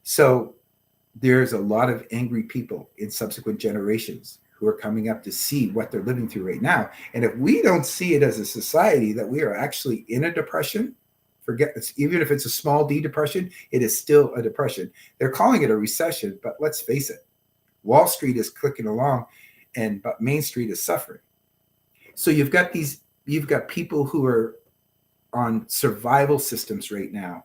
So there's a lot of angry people in subsequent generations who are coming up to see what they're living through right now. And if we don't see it as a society that we are actually in a depression, even if it's a small d depression, it is still a depression. They're calling it a recession, but let's face it, Wall Street is clicking along, but Main Street is suffering. So you've got people who are on survival systems right now.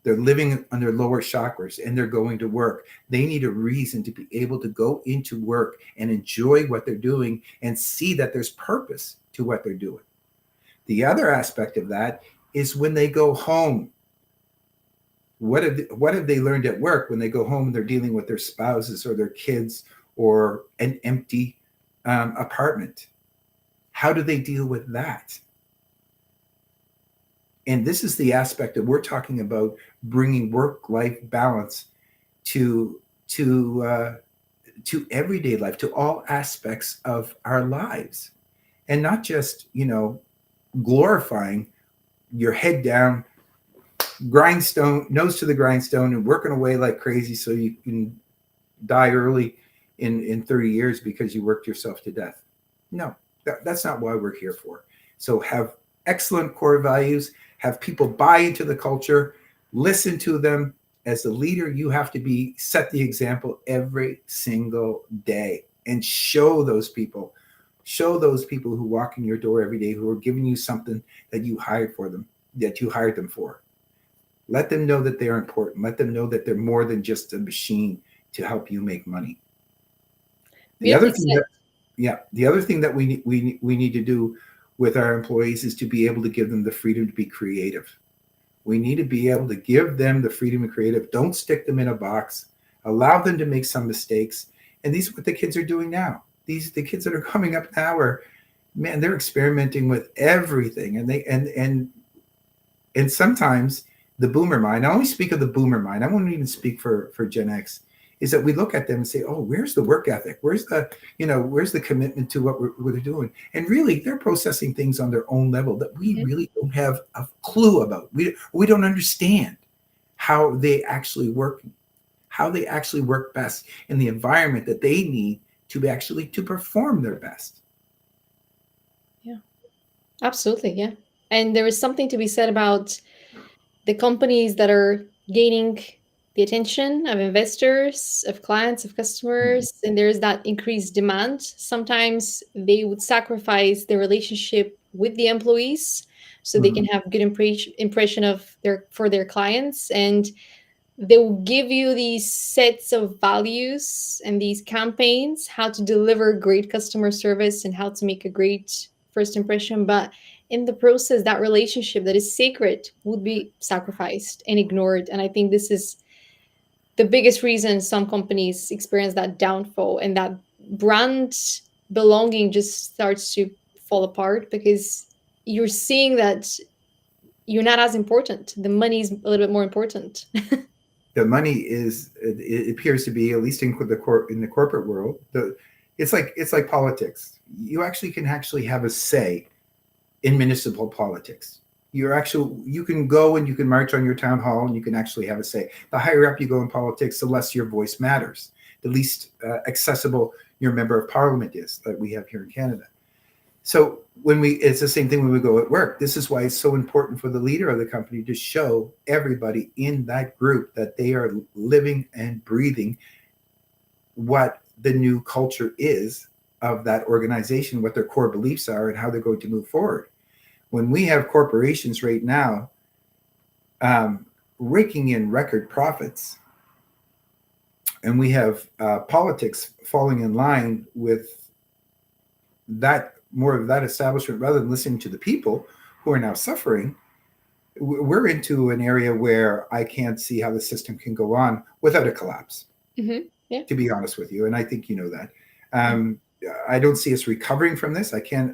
They're living on their lower chakras, and they're going to work. They need a reason to be able to go into work and enjoy what they're doing and see that there's purpose to what they're doing. The other aspect of that is when they go home. What have they learned at work when they go home and they're dealing with their spouses or their kids or an empty apartment? How do they deal with that? And this is the aspect that we're talking about, bringing work-life balance to everyday life, to all aspects of our lives, and not just glorifying your head down, grindstone, nose to the grindstone, and working away like crazy so you can die early in 30 years because you worked yourself to death. No, that's not what we're here for. So have excellent core values, have people buy into the culture, listen to them. As a leader, you have to set the example every single day and show those people who walk in your door every day, who are giving you something that you hired them for. Let them know that they're important. Let them know that they're more than just a machine to help you make money. The other thing that we need to do with our employees is to be able to give them the freedom to be creative. We need to be able to give them the freedom of creative. Don't stick them in a box. Allow them to make some mistakes. And these are what the kids are doing now. The kids that are coming up now are, man, they're experimenting with everything. And and sometimes the boomer mind, I only speak of the boomer mind, I won't even speak for Gen X, is that we look at them and say, oh, where's the work ethic? Where's the commitment to what they're doing? And really, they're processing things on their own level that we Mhm. really don't have a clue about. We don't understand how they actually work, how they actually work best in the environment that they need to perform their best. Yeah, absolutely. Yeah. And there is something to be said about the companies that are gaining the attention of investors, of clients, of Mhm. customers, and there's that increased demand. Sometimes they would sacrifice their relationship with the employees so they can Mhm. have good impression of their clients, and they will give you these sets of values and these campaigns, how to deliver great customer service and how to make a great first impression. But in the process, that relationship that is sacred would be sacrificed and ignored. And I think this is the biggest reason some companies experience that downfall, and that brand belonging just starts to fall apart because you're seeing that you're not as important. The money is a little bit more important. The money is, it appears to be, at least in the corporate world, it's like politics. You actually can actually have a say in municipal politics. You can go and you can march on your town hall and you can actually have a say. The higher up you go in politics, the less your voice matters, the least accessible your member of parliament is, that we have here in Canada. So it's the same thing when we go at work. This is why it's so important for the leader of the company to show everybody in that group that they are living and breathing what the new culture is of that organization, what their core beliefs are, and how they're going to move forward. When we have corporations right now um, raking in record profits, and we have politics falling in line with that, more of that establishment, rather than listening to the people who are now suffering, we're into an area where I can't see how the system can go on without a collapse, Yeah. to be honest with you. And I think you know that. Yeah. I don't see us recovering from this. I can't.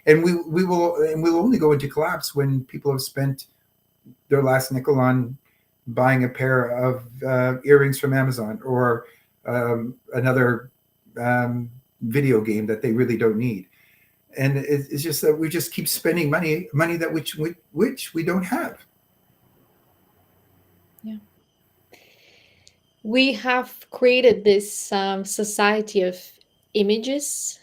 And we'll only go into collapse when people have spent their last nickel on buying a pair of earrings from Amazon, or another video game that they really don't need. And it's just that we just keep spending money that which we don't have. Yeah. We have created this society of images,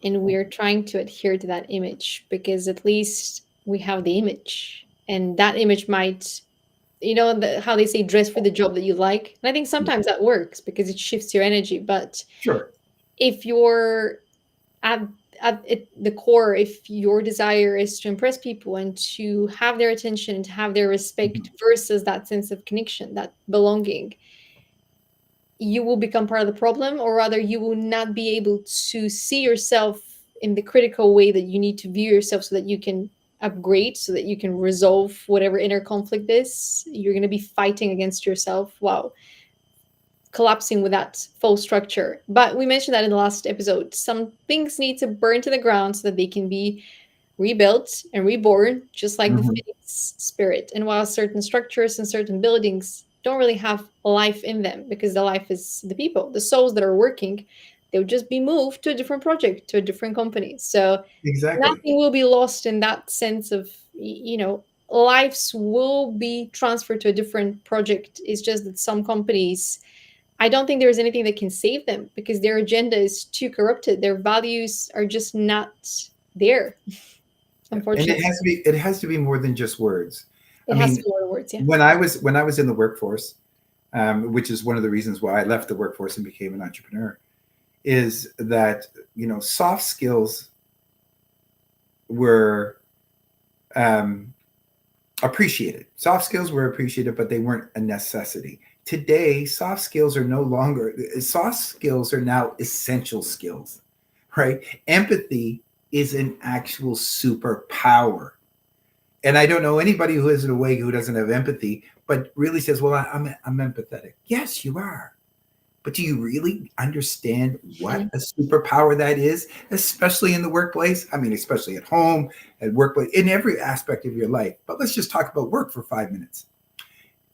and we're trying to adhere to that image because at least we have the image, and that image might, how they say, dress for the job that you like. And I think Yeah, sometimes that works because it shifts your energy. But sure. if you're at the core, if your desire is to impress people and to have their attention and to have their Mhm. respect versus that sense of connection, that belonging, you will become part of the problem, or rather you will not be able to see yourself in the critical way that you need to view yourself so that you can upgrade, so that you can resolve whatever inner conflict is. You're going to be fighting against yourself while collapsing with that false structure. But we mentioned that in the last episode, some things need to burn to the ground so that they can be rebuilt and reborn, just like the Mhm. phoenix spirit. And while certain structures and certain buildings don't really have life in them, because the life is the people, the souls that are working, they would just be moved to a different project, to a different company. So Exactly. nothing will be lost in that sense of, lives will be transferred to a different project. It's just that some companies, I don't think there's anything that can save them because their agenda is too corrupted. Their values are just not there, Yeah. And unfortunately. it has to be more than just words. I It has to mean, be more words, yeah. when I was in the workforce, which is one of the reasons why I left the workforce and became an entrepreneur, is that soft skills were um, appreciated. Soft skills were appreciated, but they weren't a necessity. Today, soft skills are now essential skills, right? Empathy is an actual superpower. And I don't know anybody who isn't awake who doesn't have empathy, but really says, well, I'm empathetic. Yes, you are. But do you really understand what a superpower that is, especially in the workplace? I mean, especially at home, at workplace, in every aspect of your life. But let's just talk about work for 5 minutes.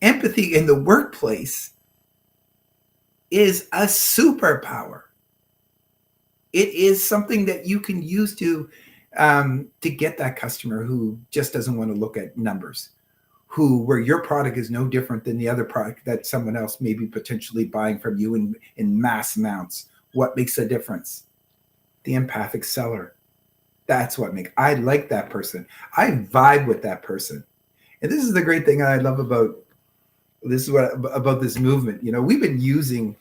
Empathy in the workplace is a superpower. It is something that you can use to get that customer who just doesn't want to look at numbers, where your product is no different than the other product that someone else may be potentially buying from you in mass amounts. What makes a difference? The empathic seller. That's what makes. I like that person. I vibe with that person. And this is the great thing I love about this movement. You know, we've been using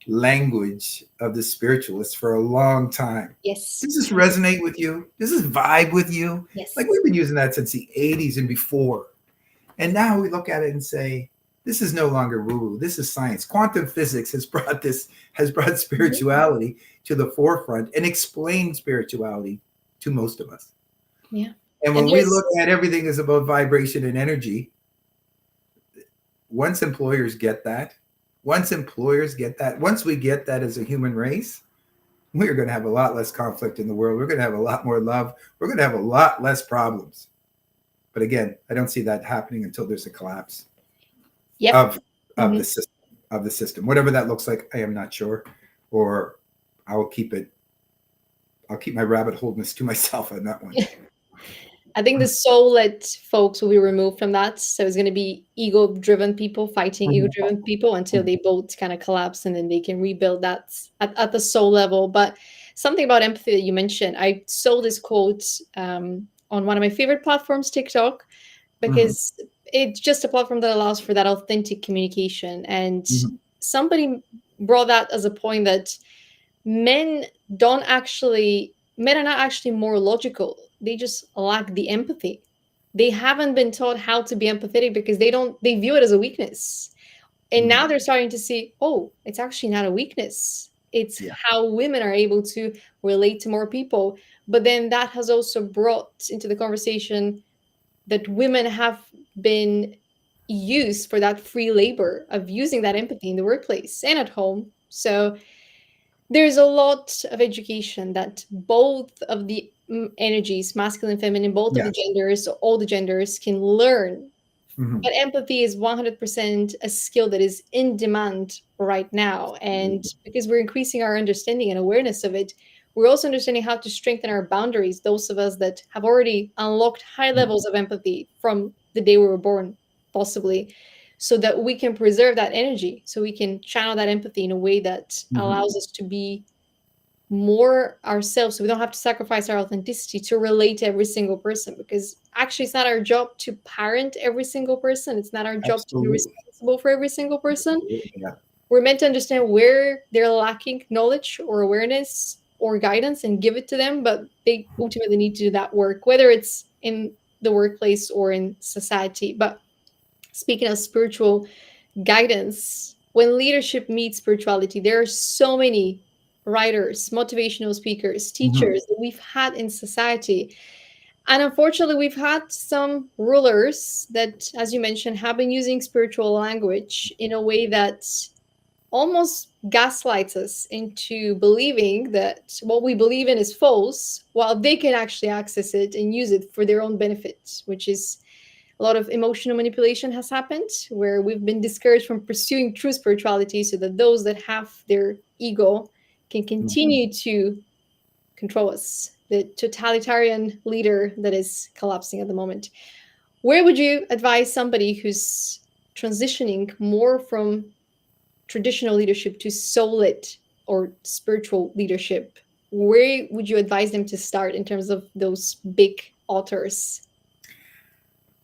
language of the spiritualists for a long time. Yes. Does this resonate with you? Does this vibe with you? Yes. Like, we've been using that since the 80s and before. And now we look at it and say, this is no longer woo-woo. This is science. Quantum physics has brought spirituality to the forefront and explained spirituality to most of us. Yeah. And when we look at everything as about vibration and energy, once employers get that, once we get that as a human race, we're going to have a lot less conflict in the world. We're going to have a lot more love. We're going to have a lot less problems. But again, I don't see that happening until there's a collapse of the system. Whatever that looks like, I am not sure. Or I'll keep my rabbit holeness to myself on that one. I think the soul-led folks will be removed from that. So it's going to be ego-driven people fighting ego-driven people until they both kind of collapse, and then they can rebuild that at the soul level. But something about empathy that you mentioned, I saw this quote on one of my favorite platforms, TikTok, because it's just a platform that allows for that authentic communication. And somebody brought that as a point that men are not actually more logical. They just lack the empathy. They haven't been taught how to be empathetic because they view it as a weakness. And now they're starting to see, oh, it's actually not a weakness. It's how women are able to relate to more people. But then that has also brought into the conversation that women have been used for that free labor of using that empathy in the workplace and at home. So there's a lot of education that both of the energies, masculine and feminine, both of the genders, all the genders can learn. But empathy is 100% a skill that is in demand right now. And because we're increasing our understanding and awareness of it, we're also understanding how to strengthen our boundaries. Those of us that have already unlocked high levels of empathy from the day we were born, possibly, so that we can preserve that energy, so we can channel that empathy in a way that allows us to be more ourselves, so we don't have to sacrifice our authenticity to relate to every single person, because actually it's not our job to parent every single person. It's not our job to be responsible for every single person. We're meant to understand where they're lacking knowledge or awareness or guidance and give it to them, but they ultimately need to do that work, whether it's in the workplace or in society. But speaking of spiritual guidance, when leadership meets spirituality, there are so many writers, motivational speakers, teachers that we've had in society. And unfortunately, we've had some rulers that, as you mentioned, have been using spiritual language in a way that almost gaslights us into believing that what we believe in is false, while they can actually access it and use it for their own benefit, which is a lot of emotional manipulation has happened, where we've been discouraged from pursuing true spirituality so that those that have their ego can continue to control us, the totalitarian leader that is collapsing at the moment. Where would you advise somebody who's transitioning more from traditional leadership to soul-lit or spiritual leadership? Where would you advise them to start in terms of those big authors?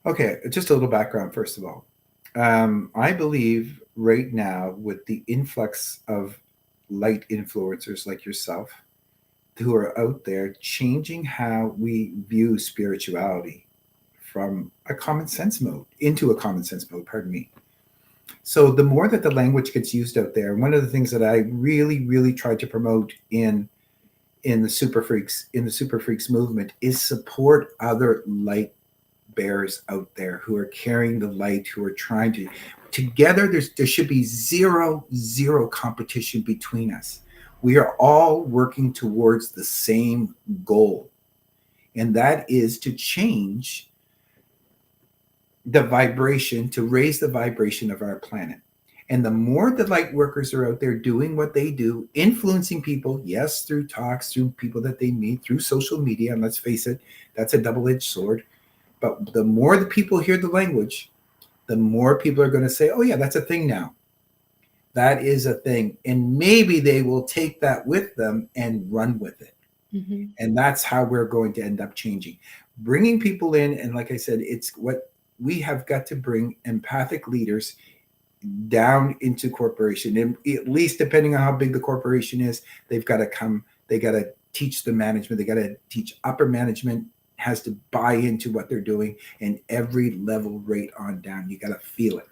Okay, just a little background, first of all. I believe right now, with the influx of light influencers like yourself who are out there changing how we view spirituality from a common sense mode into a common sense mode, pardon me. So the more that the language gets used out there, one of the things that I really, really try to promote in the SuperFreques movement is support other light bearers out there who are carrying the light, who are trying to together. There should be zero competition between us. We are all working towards the same goal, and that is to change the vibration, to raise the vibration of our planet. And the more the light workers are out there doing what they do, influencing people, yes, through talks, through people that they meet, through social media, and let's face it, that's a double-edged sword. But the more the people hear the language, the more people are going to say, oh, yeah, that's a thing now. That is a thing. And maybe they will take that with them and run with it. Mm-hmm. And that's how we're going to end up changing. Bringing people in. And like I said, it's what we have got to bring empathic leaders down into corporation. And at least depending on how big the corporation is, they've got to come, they got to teach the management, they got to teach upper management has to buy into what they're doing, and every level right on down, you got to feel it.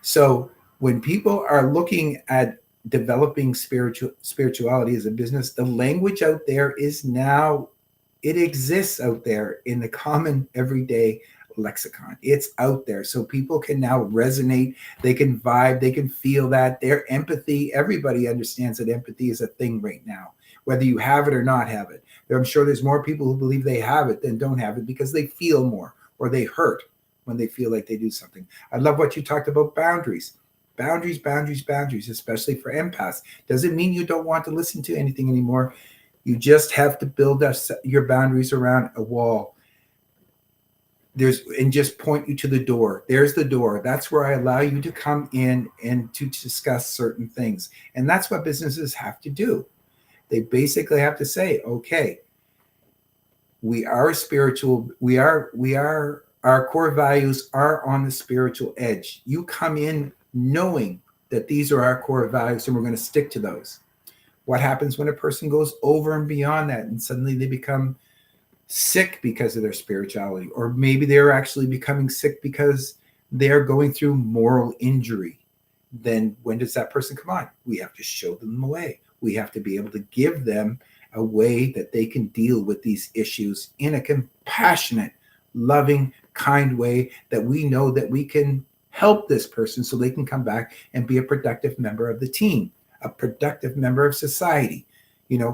So when people are looking at developing spirituality as a business, the language out there is now, it exists out there in the common everyday lexicon. It's out there. So people can now resonate, they can vibe, they can feel that. Their empathy, everybody understands that empathy is a thing right now, whether you have it or not have it. I'm sure there's more people who believe they have it than don't have it because they feel more, or they hurt when they feel like they do something. I love what you talked about, boundaries. Boundaries, especially for empaths. Doesn't mean you don't want to listen to anything anymore. You just have to build your boundaries around a wall. And just point you to the door. There's the door. That's where I allow you to come in and to discuss certain things. And that's what businesses have to do. They basically have to say, okay, we are spiritual. Our core values are on the spiritual edge. You come in knowing that these are our core values and we're going to stick to those. What happens when a person goes over and beyond that and suddenly they become sick because of their spirituality, or maybe they're actually becoming sick because they're going through moral injury? Then when does that person come on? We have to show them the way. We have to be able to give them a way that they can deal with these issues in a compassionate, loving, kind way that we know that we can help this person so they can come back and be a productive member of the team, a productive member of society,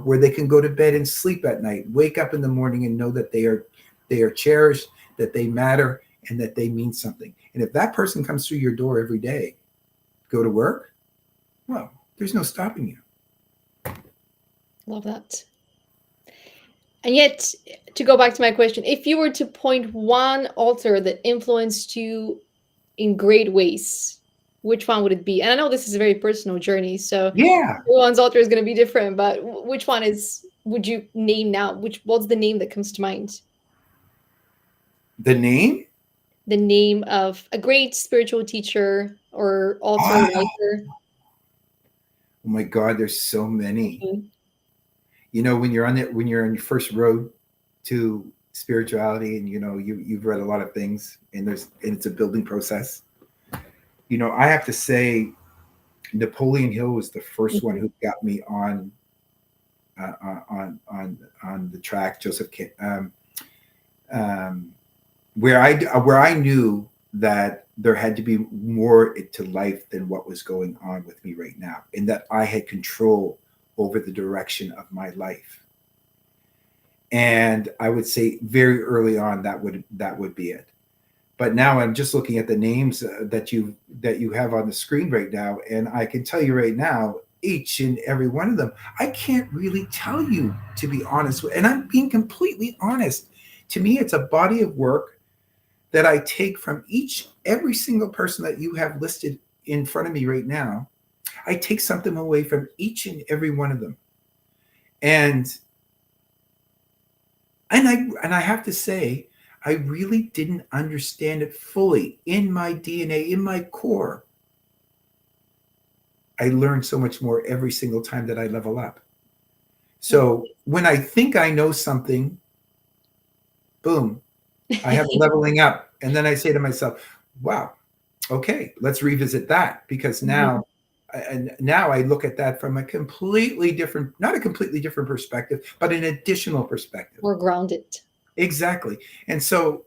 where they can go to bed and sleep at night, wake up in the morning and know that they are cherished, that they matter, and that they mean something. And if that person comes through your door every day, go to work, well, there's no stopping you. Love that. And yet, to go back to my question, if you were to point one author that influenced you in great ways, which one would it be? And I know this is a very personal journey, so yeah, everyone's author is going to be different, but which one would you name now? What's the name that comes to mind? The name? The name of a great spiritual teacher or author, writer. Oh my God, there's so many. Mm-hmm. When you're on your first road to spirituality, and you've read a lot of things, and it's a building process. I have to say, Napoleon Hill was the first one who got me on the track. Joseph, where I knew that there had to be more to life than what was going on with me right now, and that I had control over the direction of my life. And I would say very early on that would be it. But now I'm just looking at the names that you have on the screen right now, and I can tell you right now, each and every one of them, I can't really tell you, to be honest. And I'm being completely honest. To me, it's a body of work that I take from every single person that you have listed in front of me right now. I take something away from each and every one of them. And I have to say, I really didn't understand it fully in my DNA, in my core. I learn so much more every single time that I level up. So when I think I know something, boom, I have leveling up. And then I say to myself, wow, okay, let's revisit that, because now I look at that from a completely different, not a completely different perspective, but an additional perspective. More grounded. Exactly. And so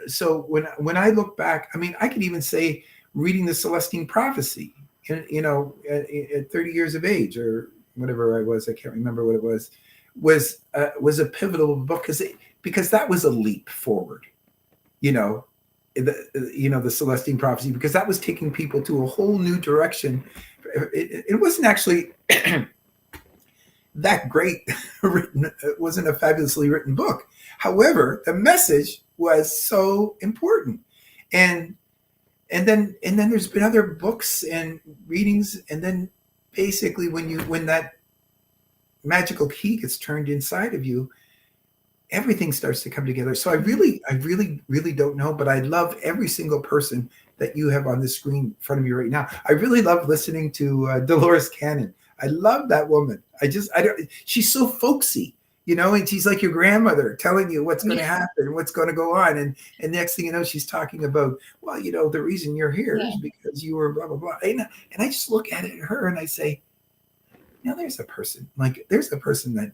so when I look back, I mean, I could even say reading the Celestine Prophecy, at 30 years of age or whatever I was, I can't remember what it was a pivotal book because that was a leap forward, you know, the Celestine Prophecy, because that was taking people to a whole new direction. It wasn't actually that great written. It wasn't a fabulously written book. However, the message was so important, and and then there's been other books and readings, and then basically when that magical key gets turned inside of you, everything starts to come together. So I really don't know, but I love every single person that you have on the screen in front of you right now. I really love listening to Dolores Cannon. I love that woman. I don't. She's so folksy, and she's like your grandmother telling you what's going to Yeah. happen and what's going to go on, and next thing you know, she's talking about, well, the reason you're here is Yeah. because you were blah blah blah, and I just look at her and I say, there's a person that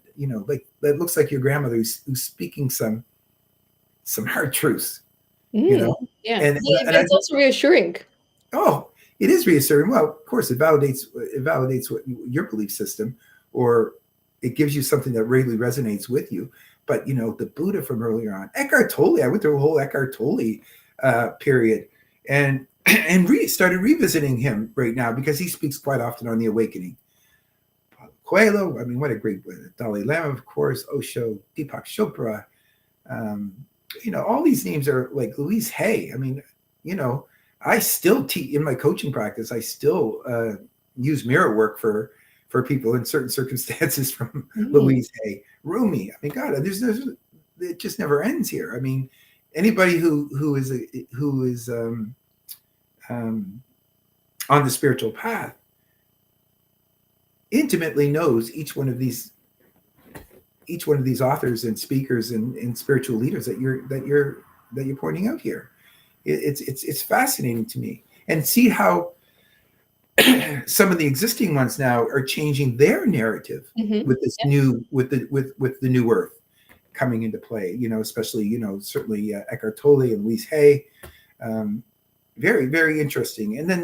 like that looks like your grandmother who's speaking some hard truths, you Mm, know, yeah. and But it's also reassuring. oh, it is reassuring. Well, of course, it validates what your belief system, or it gives you something that really resonates with you. But the Buddha from earlier on, Eckhart Tolle. I went through a whole Eckhart Tolle period, and started revisiting him right now because he speaks quite often on the awakening. Coelho, I mean, what a great Dalai Lama, of course, Osho, Deepak Chopra. Um, all these names are like Louise Hay. I mean, you know, I still teach in my coaching practice. I still use mirror work for people in certain circumstances from Mm. Louise Hay, Rumi. I mean, God, there's it just never ends here. I mean, anybody who is um, on the spiritual path intimately knows each one of these authors and speakers and spiritual leaders that you're pointing out here. It's fascinating to me, and see how some of the existing ones now are changing their narrative Hmm. with this new with the new earth coming into play. Especially certainly Eckhart Tolle and Louise Hay. Um, Very, very interesting. And then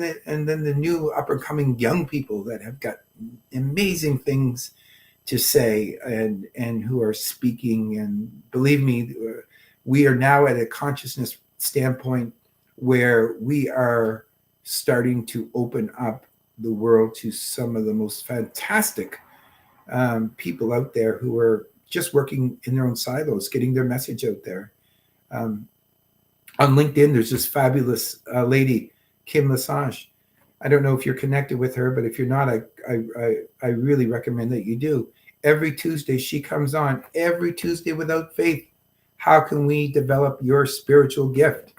the new up and coming young people that have got amazing things to say, and who are speaking. And believe me, we are now at a consciousness standpoint where we are starting to open up the world to some of the most fantastic people out there who are just working in their own silos, getting their message out there. Um, on LinkedIn, there's this fabulous lady, Kim Lesage. I don't know if you're connected with her, but if you're not, I really recommend that you do. Every Tuesday, she comes on. Every Tuesday without faith. How can we develop your spiritual gift?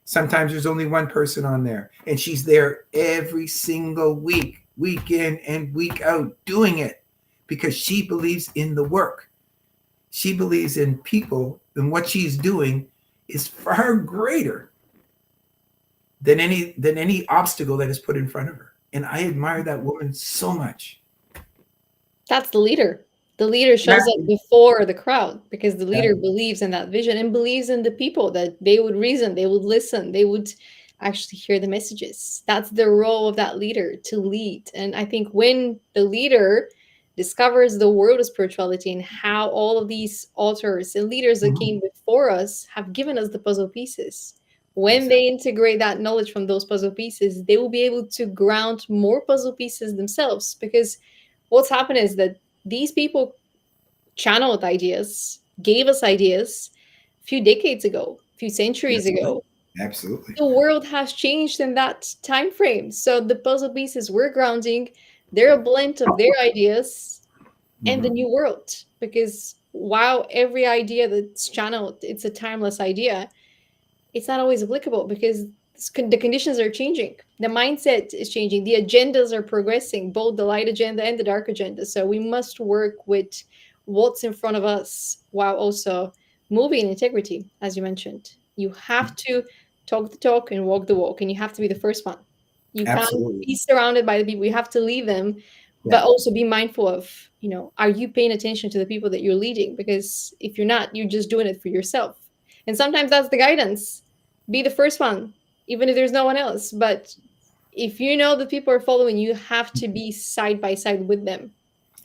Sometimes there's only one person on there, and she's there every single week, week in and week out, doing it because she believes in the work. She believes in people, and what she's doing is far greater than any obstacle that is put in front of her. And I admire that woman so much. That's the leader. The leader shows up Exactly. before the crowd because the Yeah. leader believes in that vision and believes in the people that they would reason, they would listen, they would actually hear the messages. That's the role of that leader, to lead. And I think when the leader discovers the world of spirituality and how all of these authors and leaders that Mhm. came before us have given us the puzzle pieces, when Exactly. they integrate that knowledge from those puzzle pieces, they will be able to ground more puzzle pieces themselves. Because what's happened is that these people channeled ideas, gave us ideas a few decades ago, a few centuries That's right. ago. Absolutely. The world has changed in that time frame. So the puzzle pieces we're grounding, they're a blend of their ideas and the Hmm. new world. Because while every idea that's channeled, it's a timeless idea, it's not always applicable because the conditions are changing. The mindset is changing. The agendas are progressing, both the light agenda and the dark agenda. So we must work with what's in front of us while also moving in integrity, as you mentioned. You have to talk the talk and walk the walk, and you have to be the first one. You can't Absolutely. be surrounded by the people. You have to lead them, but Yeah. also be mindful of, are you paying attention to the people that you're leading? Because if you're not, you're just doing it for yourself. And sometimes that's the guidance. Be the first one, even if there's no one else. But if you know that people are following, you have to be side by side with them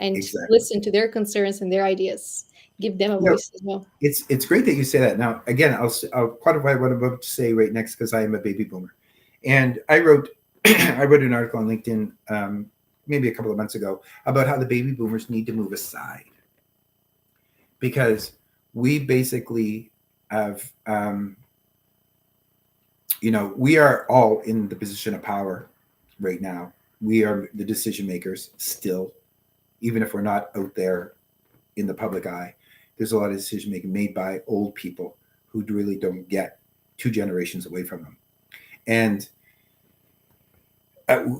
and Exactly. listen to their concerns and their ideas. Give them a You know, voice as well. it's great that you say that. Now, again, I'll quantify what I'm about to say right next because I am a baby boomer, and I wrote I wrote an article on LinkedIn maybe a couple of months ago about how the baby boomers need to move aside because we basically have we are all in the position of power right now. We are the decision makers still, even if we're not out there in the public eye. There's a lot of decision making made by old people who really don't get two generations away from them. And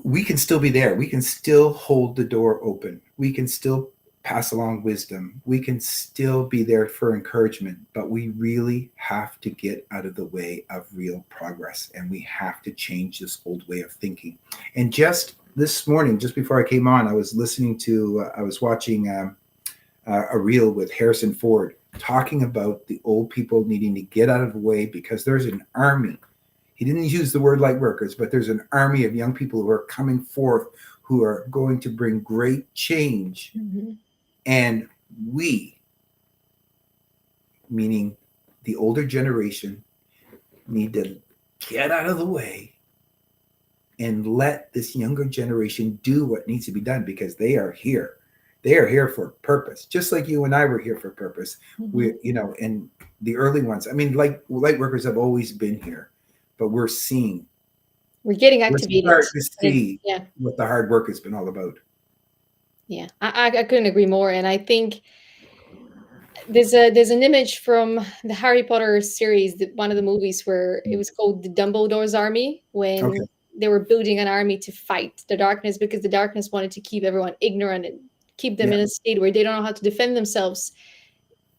we can still be there. We can still hold the door open. We can still pass along wisdom. We can still be there for encouragement, but we really have to get out of the way of real progress. And we have to change this old way of thinking. And just this morning, just before I came on, I was watching a reel with Harrison Ford talking about the old people needing to get out of the way because there's an army. He didn't use the word light workers, but there's an army of young people who are coming forth who are going to bring great change. Mm-hmm. And we, meaning the older generation, need to get out of the way and let this younger generation do what needs to be done because they are here. They are here for purpose, just like you and I were here for purpose. Mm-hmm. And the early ones, I mean, like light workers have always been here, but we're Getting activated. starting to see Yeah. what the hard work has been all about. Yeah. I couldn't agree more. And I think there's an image from the Harry Potter series, one of the movies where it was called the Dumbledore's Army, Okay. when they were building an army to fight the darkness because the darkness wanted to keep everyone ignorant and keep them Yeah. in a state where they don't know how to defend themselves.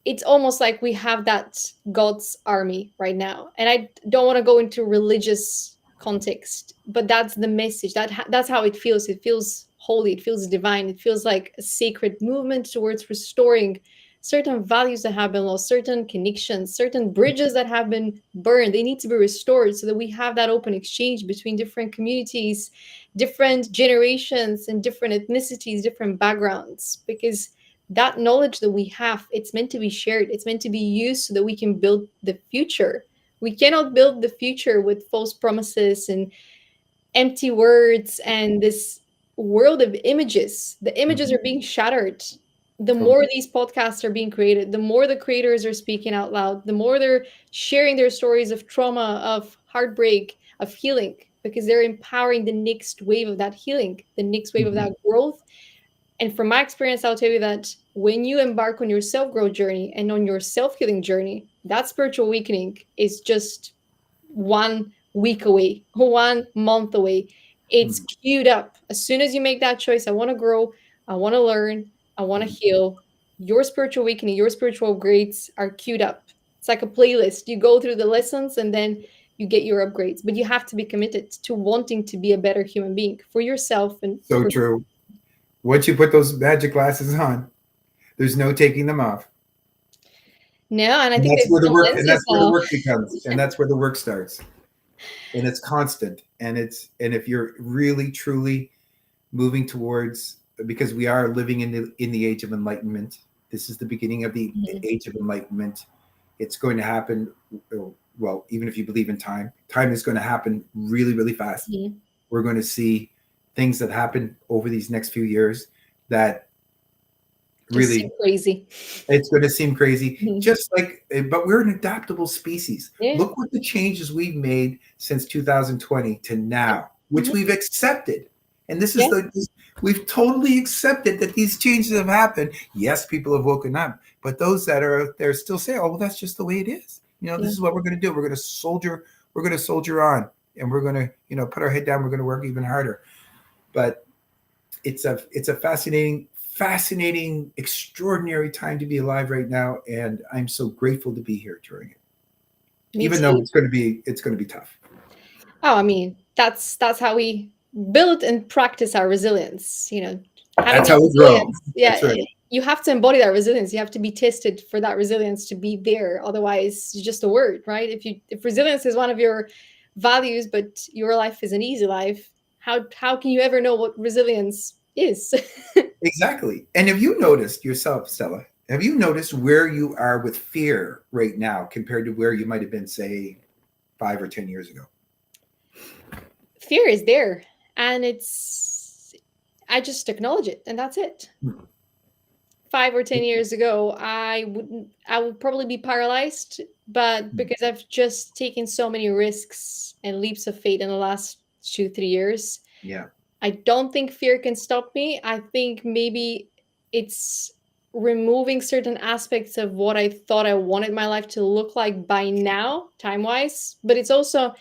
It's almost like we have that God's army right now. And I don't want to go into religious context, but that's the message. That's how it feels. It feels holy. It feels divine. It feels like a sacred movement towards restoring certain values that have been lost, certain connections, certain bridges that have been burned. They need to be restored so that we have that open exchange between different communities, different generations, and different ethnicities, different backgrounds. Because that knowledge that we have, it's meant to be shared, it's meant to be used so that we can build the future. We cannot build the future with false promises and empty words and this world of images. The images Mhm. are being shattered. The more Totally. these podcasts are being created, the more the creators are speaking out loud, the more they're sharing their stories of trauma, of heartbreak, of healing, because they're empowering the next wave of that healing, the next wave of Mhm. that growth. And from my experience, I'll tell you that when you embark on your self growth journey and on your self healing journey, that spiritual awakening is just 1 week away, 1 month away. It's Mhm. queued up. As soon as you make that choice, I want to grow, I want to learn, I want to Mhm. heal, your spiritual awakening, your spiritual upgrades are queued up. It's like a playlist. You go through the lessons and then you get your upgrades. But you have to be committed to wanting to be a better human being for yourself and So for. true. Once you put those magic glasses on, there's no taking them off. No, and I And think that's they've where the become work and lenses that's where the now. work becomes. And that's where the work starts. And it's constant. And if you're really truly moving towards because we are living in the age of enlightenment. This is the beginning of the Mhm. age of enlightenment. It's going to happen. Well, even if you believe in time, time is going to happen really, really fast. Mhm. We're going to see things that happen over these next few years that Just seem really crazy. it's going to seem crazy, Mhm. just like, but we're an adaptable species. Yeah. Look what the changes we've made since 2020 to Yeah. now, which Mhm. we've accepted. And this is Yeah. we've totally accepted that these changes have happened. Yes, people have woken up, but those that are out there still say, oh, well, that's just the way it is. Yeah. This is what we're going to do. We're going to soldier on and we're going to, put our head down. We're going to work even harder. But it's a fascinating, extraordinary time to be alive right now, and I'm so grateful to be here during it. Me Even though too. it's going to be tough. Oh, I mean, that's how we build and practice our resilience, having That's that how we grow. resilience. Yeah, That's right. you have to embody that resilience. You have to be tested for that resilience to be there. Otherwise, it's just a word, right? If resilience is one of your values, but your life is an easy life, how can you ever know what resilience is? Exactly. And have you noticed yourself, Stella? Have you noticed where you are with fear right now compared to where you might have been, say, 5 or 10 years ago? Fear is there, and it's I just acknowledge it, and that's it. Hmm. 5 or 10 years ago, I would probably be paralyzed, but because I've just taken so many risks and leaps of faith in the last 2 3 years, Yeah. I don't think fear can stop me. I think maybe it's removing certain aspects of what I thought I wanted my life to look like by now, time wise. But it's also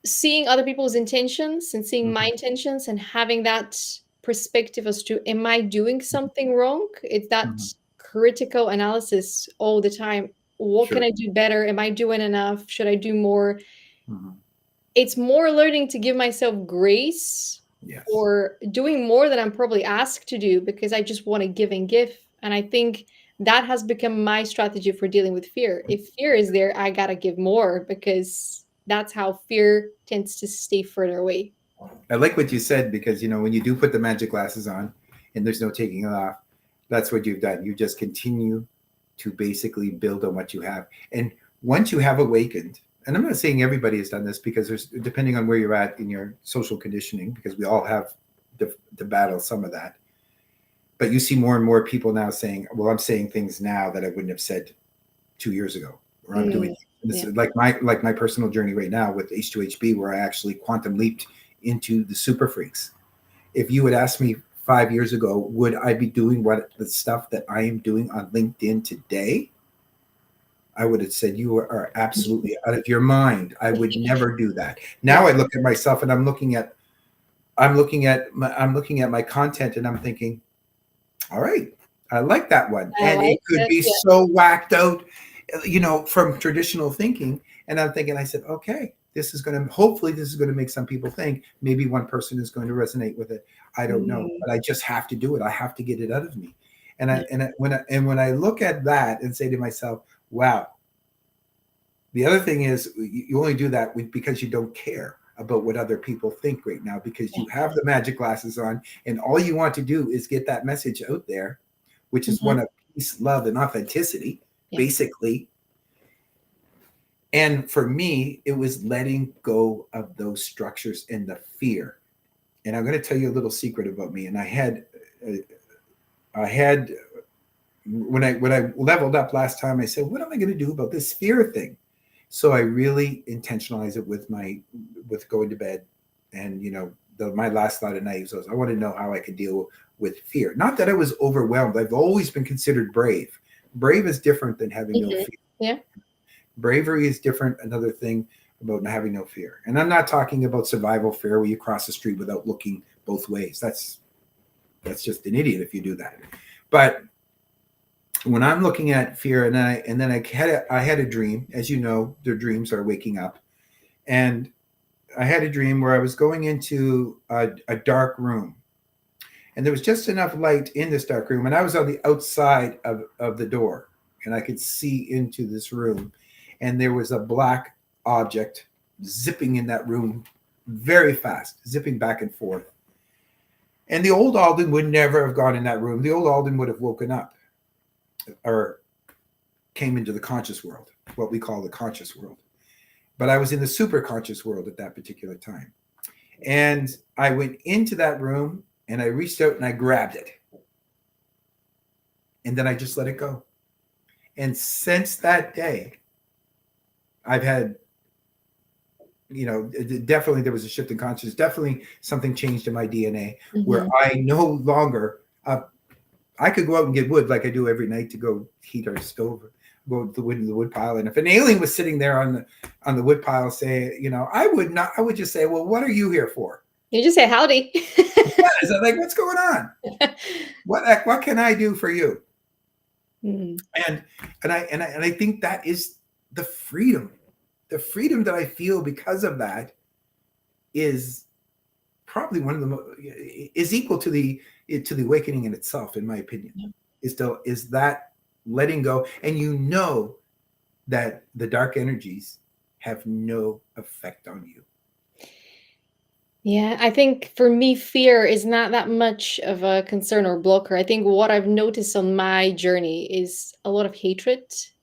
seeing other people's intentions and seeing my Mhm. intentions and having that perspective as to, am I doing something wrong? It's that Mhm. critical analysis all the time. What can Sure. I do better? Am I doing enough? Should I do more? Mhm. It's more learning to give myself grace Yes. for doing more than I'm probably asked to do, because I just want to give and give. And I think that has become my strategy for dealing with fear. If fear is there, I gotta give more, because that's how fear tends to stay further away. I like what you said because, when you do put the magic glasses on and there's no taking it off, that's what you've done. You just continue to basically build on what you have. And once you have awakened, and I'm not saying everybody has done this, because there's, depending on where you're at in your social conditioning, because we all have to battle some of that. But you see more and more people now saying, well, I'm saying things now that I wouldn't have said 2 years ago, or I'm doing Mm, this yeah. is like my personal journey right now with H2HB, where I actually quantum leaped into the SuperFreques. If you had asked me 5 years ago, would I be doing what the stuff that I am doing on LinkedIn today? I would have said you are absolutely out of your mind. I would never do that. Yeah. Now I look at myself and I'm looking at my content and I'm thinking, all right, I like that one. I And it like could it. be Yeah. so whacked out, from traditional thinking. And I'm thinking, I said, okay, hopefully this is going to make some people think. Maybe one person is going to resonate with it. I don't know, Mm, but I just have to do it. I have to get it out of me. And yeah. when I look at that and say to myself, wow, the other thing is you only do that because you don't care about what other people think right now, because Yeah. you have the magic glasses on and all you want to do is get that message out there, which is one Mhm. of peace, love, and authenticity, Yeah. basically. And for me, it was letting go of those structures and the fear. And I'm going to tell you a little secret about me. And I had when I leveled up last time, I said, what am I going to do about this fear thing? So I really intentionalize it with going to bed, and my last thought at night was, I want to know how I can deal with fear. Not that I was overwhelmed. I've always been considered brave. Brave is different than having no Mhm. fear. Yeah. Bravery is different. Another thing about having no fear, and I'm not talking about survival fear where you cross the street without looking both ways. That's just an idiot if you do that. But when I'm looking at fear, and then I had a dream. As you know, their dreams are waking up, and I had a dream where I was going into a dark room, and there was just enough light in this dark room, and I was on the outside of the door, and I could see into this room, and there was a black object zipping in that room very fast, zipping back and forth. And the old Alden would never have gone in that room. The old Alden would have woken up, or came into the conscious world, what we call the conscious world. But I was in the super conscious world at that particular time. And I went into that room and I reached out and I grabbed it. And then I just let it go. And since that day, I've had, definitely there was a shift in consciousness. Definitely something changed in my DNA where Mhm. I no longer, I could go out and get wood like I do every night to go heat our stove, go to the wood pile. And if an alien was sitting there on the wood pile, say, I would not. I would just say, well, what are you here for? You just say howdy. Is that like, what's going on? What can I do for you? Mm. And I think that is the freedom. The freedom that I feel because of that is probably one of the is equal to the to the awakening in itself, in my opinion, Yeah. is that letting go, and that the dark energies have no effect on you. Yeah, I think for me, fear is not that much of a concern or blocker. I think what I've noticed on my journey is a lot of hatred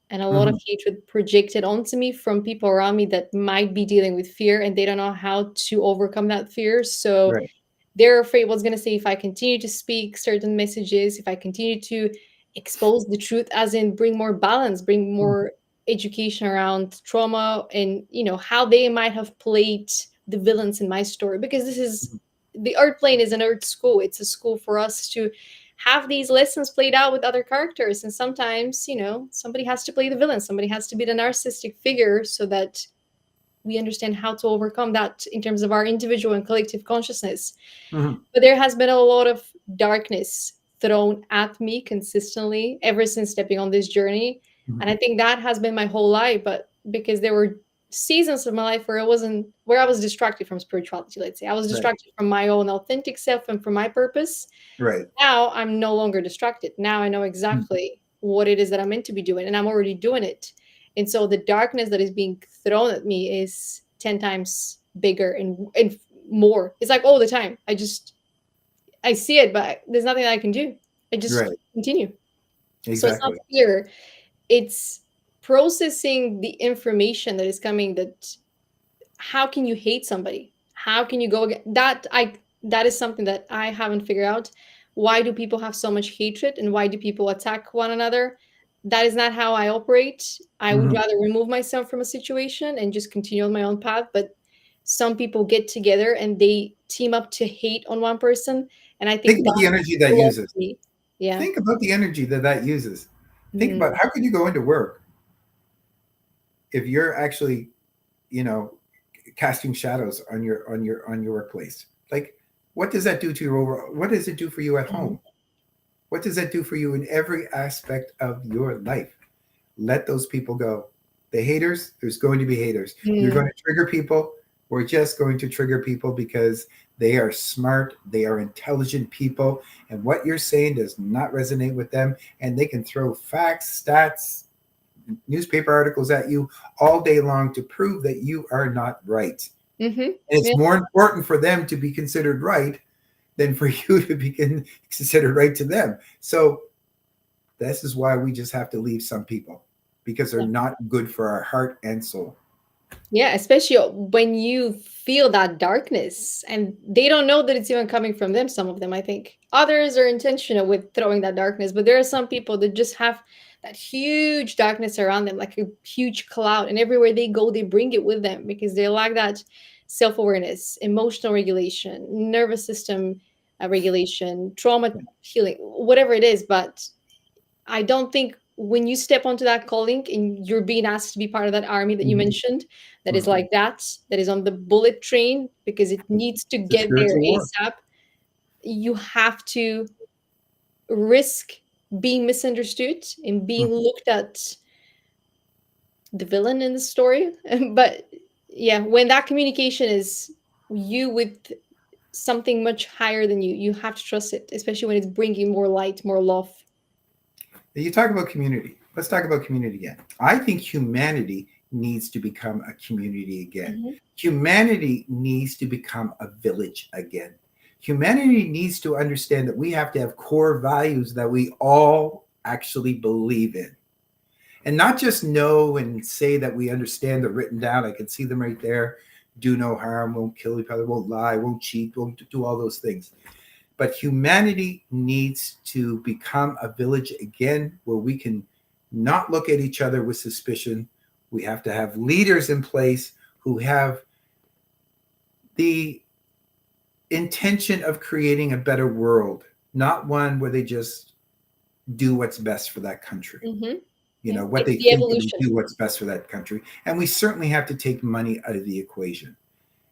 and a lot of Hmm. hatred projected onto me from people around me that might be dealing with fear and they don't know how to overcome that fear. So Right. they're afraid what's going to say if I continue to speak certain messages, if I continue to expose the truth, as in bring more balance, bring Hmm. more education around trauma and, how they might have played the villains in my story. Because this is the art plane is an art school. It's a school for us to have these lessons played out with other characters. And sometimes, somebody has to play the villain, somebody has to be the narcissistic figure so that we understand how to overcome that in terms of our individual and collective consciousness. Hmm. But there has been a lot of darkness thrown at me consistently ever since stepping on this journey. Hmm. And I think that has been my whole life. But because there were seasons of my life where I was distracted from spirituality, let's say. I was Right. distracted from my own authentic self and from my purpose. Right. Now I'm no longer distracted. Now I know exactly what it is that I'm meant to be doing, and I'm already doing it. And so the darkness that is being thrown at me is 10 times bigger and more. It's like all the time. I see it, but there's nothing that I can do. I just Right. continue. So it's not Exactly. fear, it's processing the information that is coming. That how can you hate somebody? How can you go again? That is something that I haven't figured out. Why do people have so much hatred and why do people attack one another? That is not how I operate. I would Hmm. rather remove myself from a situation and just continue on my own path. But some people get together and they team up to hate on one person. And I Think think about the that's energy that what uses. me. Yeah. Think about the energy that uses. Think about Mm, how could you go into work if you're actually, you know, casting shadows on your workplace. Like, what does that do to your overall? What does it do for you at mhm, home? What does that do for you in every aspect of your life? Let those people go. The haters, there's going to be haters. You're going mm, to trigger people. We're just going to trigger people because they are smart, they are intelligent people, and what you're saying does not resonate with them. And they can throw facts, stats, newspaper articles at you all day long to prove that you are not right. mhm. And it's Yeah. more important for them to be considered right than for you to be considered right to them. So this is why we just have to leave some people because they're not good for our heart and soul. Yeah, especially when you feel that darkness and they don't know that it's even coming from them, some of them, I think. Others are intentional with throwing that darkness, but there are some people that just have that huge darkness around them, like a huge cloud, and everywhere they go, they bring it with them because they lack that self-awareness, emotional regulation, nervous system regulation, trauma healing, whatever it is. But I don't think when you step onto that calling and you're being asked to be part of that army that you Mhm. mentioned, that is Mhm. like that is on the bullet train because it needs to It's a get there spiritual war. ASAP, you have to risk being misunderstood and being Mhm. looked at the villain in the story. But yeah, when that communication is you with something much higher than you have to trust it, especially when it's bringing more light, more love. You talk about community. Let's talk about community again. I think humanity needs to become a community again. Mhm. Humanity needs to become a village again. Humanity needs to understand that we have to have core values that we all actually believe in. And not just know and say that we understand the written down. I can see them right there. Do no harm, won't kill each other, won't lie, won't cheat, won't do all those things. But humanity needs to become a village again where we can not look at each other with suspicion. We have to have leaders in place who have the intention of creating a better world, not one where they just do what's best for that country. Mhm. You Yeah, know, what it's they the think that they evolution. do what's best for that country. And we certainly have to take money out of the equation.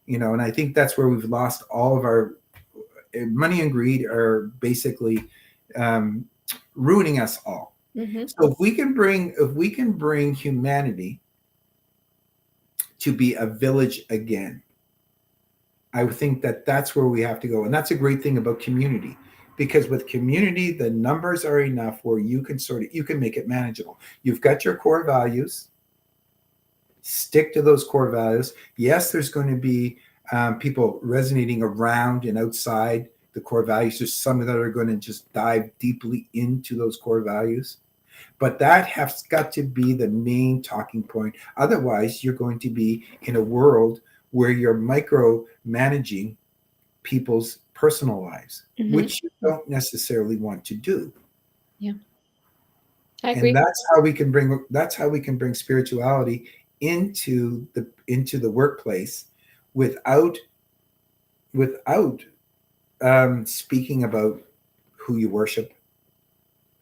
You know, and I think that's where we've lost all of our money and greed are basically um, ruining us all. Mhm. So if we can bring humanity to be a village again, I think that that's where we have to go, and that's a great thing about community. because with community, the numbers are enough where you can you can make it manageable. You've got your core values. Stick to those core values. Yes, there's going to be people resonating around and outside the core values. There's some that are going to just dive deeply into those core values. But that has got to be the main talking point. Otherwise, you're going to be in a world where you're micromanaging people's personal lives, Hmm. which you don't necessarily want to do. Yeah, I And agree. that's how we can bring spirituality into the workplace without without speaking about who you worship,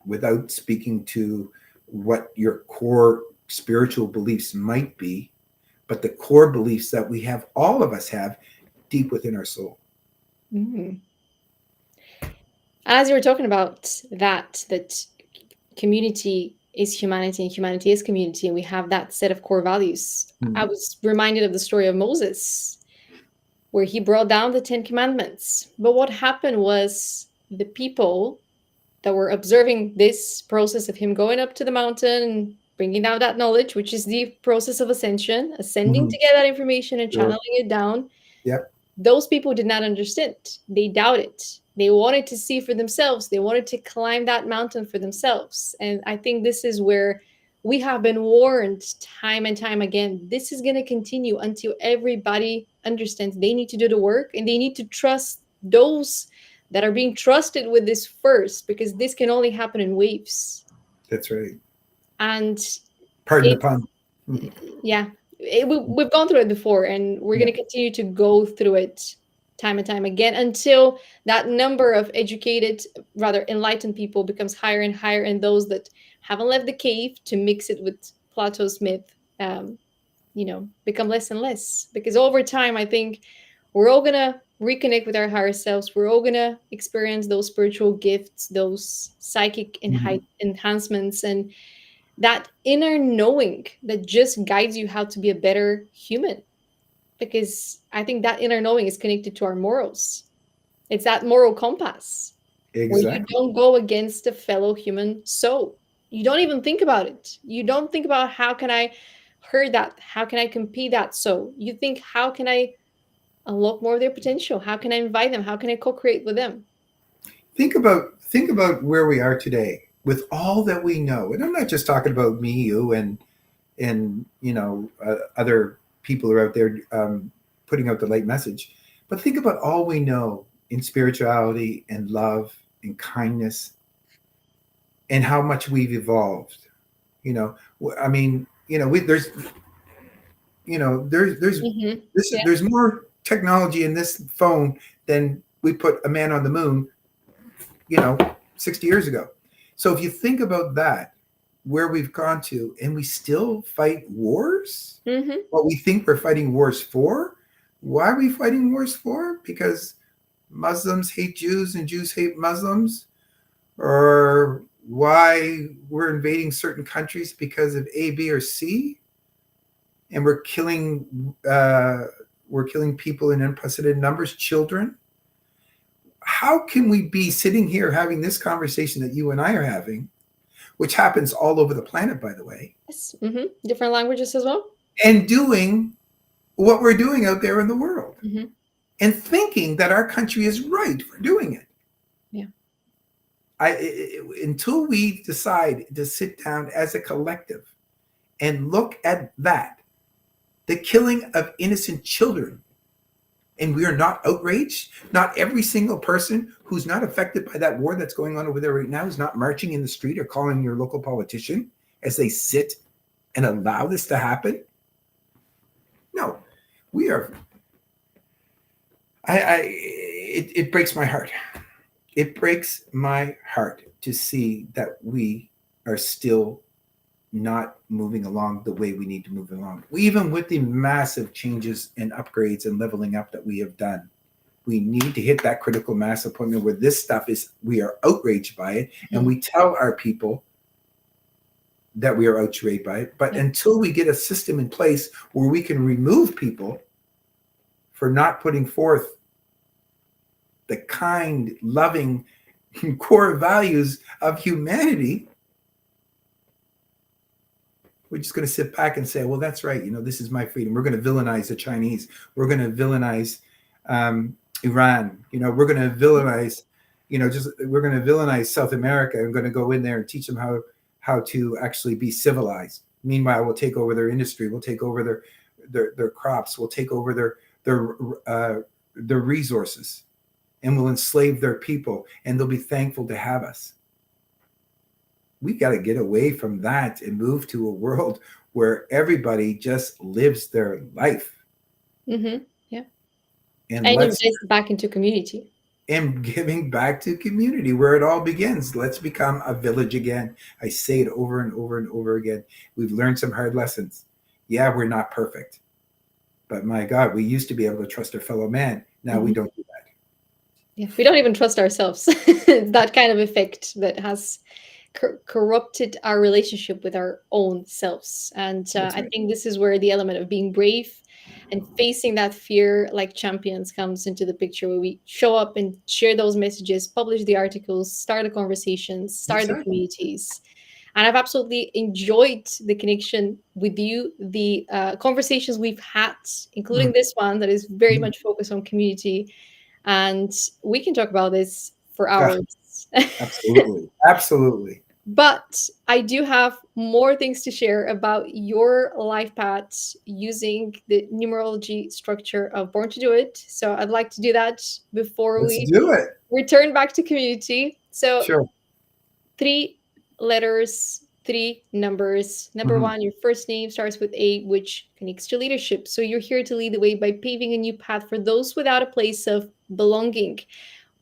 without speaking to what your core spiritual beliefs might be, but the core beliefs that we have, all of us have, deep within our soul. Mm. As you were talking about that community is humanity and humanity is community, and we have that set of core values. I Mm. was reminded of the story of Moses, where he brought down the Ten Commandments. But what happened was the people that were observing this process of him going up to the mountain and bringing down that knowledge, which is the process of ascension, ascending Mhm. to get that information and Sure. channeling it down, Yep. those people did not understand. They doubted. They wanted to see for themselves. They wanted to climb that mountain for themselves. And I think this is where we have been warned time and time again. This is going to continue until everybody understands they need to do the work and they need to trust those that are being trusted with this first, because this can only happen in waves. That's right. And Pardon the it, pun. Mhm. yeah, we've gone through it before, and we're Yeah. going to continue to go through it time and time again until that number of educated, rather enlightened people becomes higher and higher, and those that haven't left the cave to mix it with Plato's myth, become less and less. Because over time, I think we're all gonna reconnect with our higher selves. We're all gonna experience those spiritual gifts, those psychic Mhm. enhancements, and that inner knowing that just guides you how to be a better human. Because I think that inner knowing is connected to our morals. It's that moral compass where you Exactly. don't go against a fellow human soul. You don't even think about it. You don't think about how can I hurt that? How can I compete that soul? You think, how can I unlock more of their potential? How can I invite them? How can I co-create with them? Think about where we are today with all that we know. And I'm not just talking about me, you, and other people are out there putting out the light message. But think about all we know in spirituality and love and kindness and how much we've evolved. You know, I mean, there's Hmm. this Yeah. there's more technology in this phone than we put a man on the moon, you know, 60 years ago. So if you think about that, where we've gone to, and we still fight wars, Hmm. what we think we're fighting wars for. Why are we fighting wars for? Because Muslims hate Jews and Jews hate Muslims, or why we're invading certain countries because of A, B, or C, and we're killing people in unprecedented numbers, children. How can we be sitting here having this conversation that you and I are having, which happens all over the planet, by the way, Yes. Hmm. Different languages as well. and doing what we're doing out there in the world, Hmm. and thinking that our country is right for doing it? Yeah. Until we decide to sit down as a collective and look at that, the killing of innocent children, and we are not outraged. Not every single person who's not affected by that war that's going on over there right now is not marching in the street or calling your local politician as they sit and allow this to happen. No, we are. It breaks my heart. It breaks my heart to see that we are still not moving along the way we need to move along. Even with the massive changes and upgrades and leveling up that we have done, we need to hit that critical mass appointment where this stuff is, we are outraged by it, and Mhm. we tell our people that we are outraged by it. But Yeah. until we get a system in place where we can remove people for not putting forth the kind, loving, core values of humanity, we're just going to sit back and say, well, that's right. This is my freedom. We're going to villainize the Chinese. We're going to villainize Iran. We're going to villainize, we're going to villainize South America. I'm going to go in there and teach them how to actually be civilized. Meanwhile, we'll take over their industry. We'll take over their crops. We'll take over their resources, and we'll enslave their people, and they'll be thankful to have us. We got to get away from that and move to a world where everybody just lives their life. Mm-hmm. Yeah. And invest back into community. And giving back to community where it all begins. Let's become a village again. I say it over and over and over again. We've learned some hard lessons. Yeah, we're not perfect. But my God, we used to be able to trust our fellow man. Now we don't do that. Yeah, we don't even trust ourselves. That kind of effect that has corrupted our relationship with our own selves. And Right. I think this is where the element of being brave and facing that fear like champions comes into the picture, where we show up and share those messages, publish the articles, start the conversations, start the Exactly. communities. And I've absolutely enjoyed the connection with you, the conversations we've had, including this one that is very much focused on community. And we can talk about this for hours. Absolutely. Absolutely. But I do have more things to share about your life paths using the numerology structure of Born to Do It. So I'd like to do that before Let's we do it. return back to community. So Sure. 3 letters, 3 numbers. Number Mm-hmm. one, your first name starts with A, which connects to leadership. So you're here to lead the way by paving a new path for those without a place of belonging,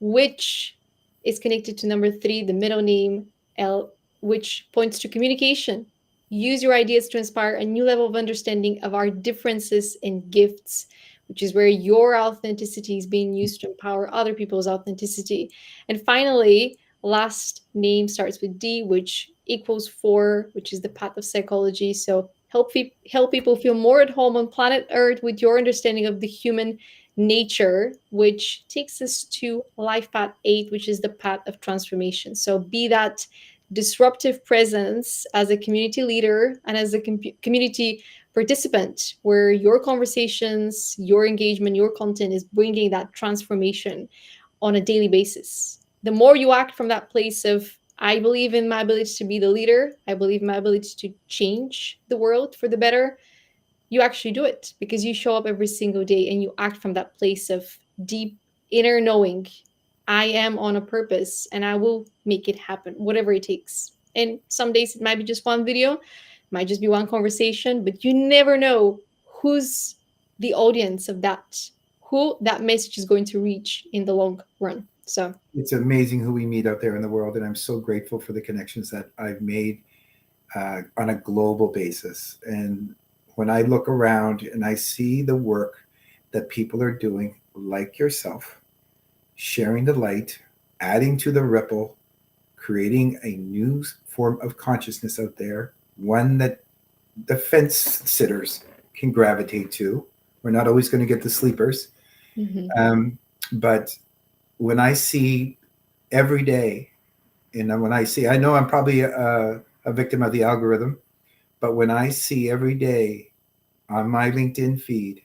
which is connected to number 3, the middle name L, which points to communication. Use your ideas to inspire a new level of understanding of our differences and gifts, which is where your authenticity is being used to empower other people's authenticity. And finally, last name starts with D, which equals 4, which is the path of psychology. So help people feel more at home on planet Earth with your understanding of the human nature, which takes us to life path 8, which is the path of transformation. So be that disruptive presence as a community leader and as a community participant, where your conversations, your engagement, your content is bringing that transformation on a daily basis. The more you act from that place of, I believe in my ability to be the leader, I believe in my ability to change the world for the better, you actually do it because you show up every single day and you act from that place of deep inner knowing. I am on a purpose and I will make it happen, whatever it takes. And some days it might be just one video, might just be one conversation, but you never know who's the audience of that, who that message is going to reach in the long run. So It's amazing who we meet out there in the world. And I'm so grateful for the connections that I've made on a global basis. And when I look around and I see the work that people are doing, like yourself, sharing the light, adding to the ripple, creating a new form of consciousness out there, one that the fence sitters can gravitate to. We're not always going to get the sleepers. But when I see every day, and when I know I'm probably a victim of the algorithm, but when I see every day on my LinkedIn feed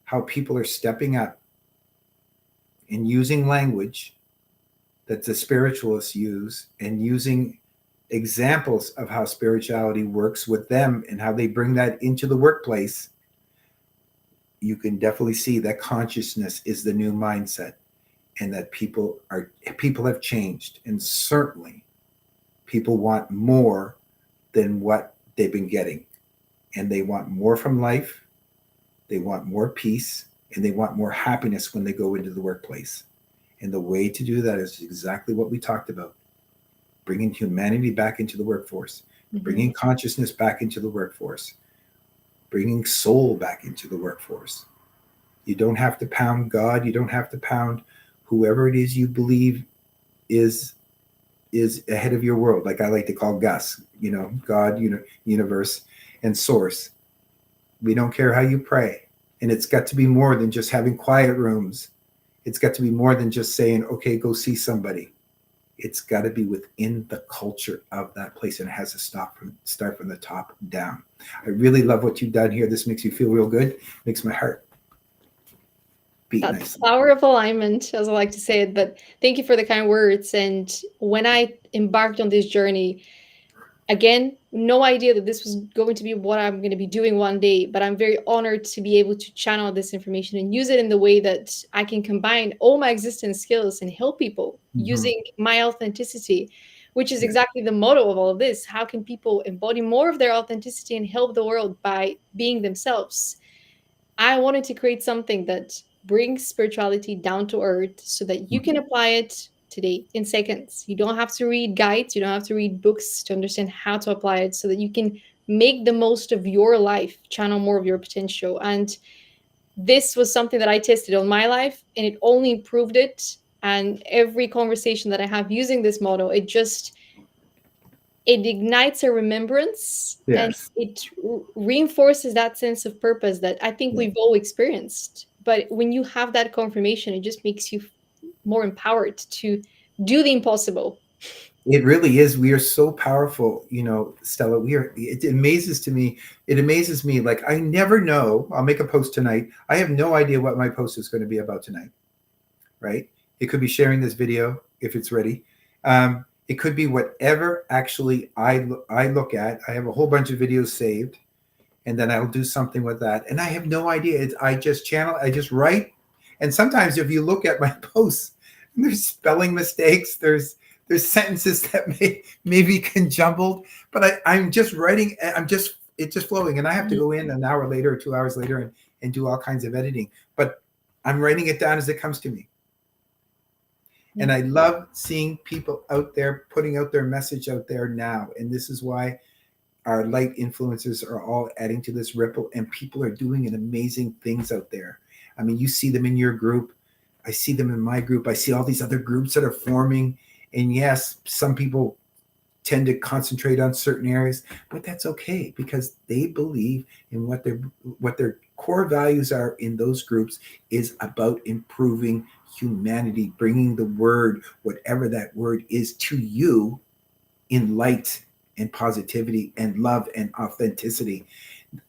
how people are stepping up and using language that the spiritualists use and using examples of how spirituality works with them and how they bring that into the workplace, you can definitely see that consciousness is the new mindset, and that people have changed, and certainly people want more than what they've been getting, and they want more from life, they want more peace, and they want more happiness when they go into the workplace. And the way to do that is exactly what we talked about: bringing humanity back into the workforce, bringing consciousness back into the workforce, bringing soul back into the workforce. You don't have to pound God. You don't have to pound whoever it is you believe is ahead of your world. Like I like to call Gus, God, universe, and source. We don't care how you pray. And it's got to be more than just having quiet rooms. It's got to be more than just saying, okay, go see somebody. It's got to be within the culture of that place, and it has to start from the top down. I really love what you've done here. This makes you feel real good. Makes my heart beat That's the nicely. power of alignment, as I like to say it. But thank you for the kind words. And when I embarked on this journey, again, no idea that this was going to be what I'm going to be doing one day, but I'm very honored to be able to channel this information and use it in the way that I can combine all my existing skills and help people Mm-hmm. using my authenticity, which is Yeah. exactly the motto of all of this. How can people embody more of their authenticity and help the world by being themselves? I wanted to create something that brings spirituality down to earth so that you can apply it today in seconds. You don't have to read guides, you don't have to read books to understand how to apply it so that you can make the most of your life, channel more of your potential. And this was something that I tested on my life and it only improved it. And every conversation that I have using this model, it ignites a remembrance and Yes. it reinforces that sense of purpose that I think Yeah. we've all experienced. But when you have that confirmation, it just makes you more empowered to do the impossible. It really is. We are so powerful, Stella. We are. It amazes to me. It amazes me. Like I never know. I'll make a post tonight. I have no idea what my post is going to be about tonight. Right? It could be sharing this video if it's ready. It could be whatever. Actually, I look at. I have a whole bunch of videos saved, and then I'll do something with that. And I have no idea. I just channel. I just write. And sometimes, if you look at my posts, there's spelling mistakes. There's sentences that may be conjumbled, but I'm just writing. It's just flowing, and I have to go in an hour later or 2 hours later and do all kinds of editing. But I'm writing it down as it comes to me. And Yeah. I love seeing people out there putting out their message out there now. And this is why our light influencers are all adding to this ripple, and people are doing an amazing things out there. I mean, you see them in your group. I see them in my group. I see all these other groups that are forming. And yes, some people tend to concentrate on certain areas, but that's okay because they believe in what their core values are in those groups is about improving humanity, bringing the word, whatever that word is, to you in light and positivity and love and authenticity,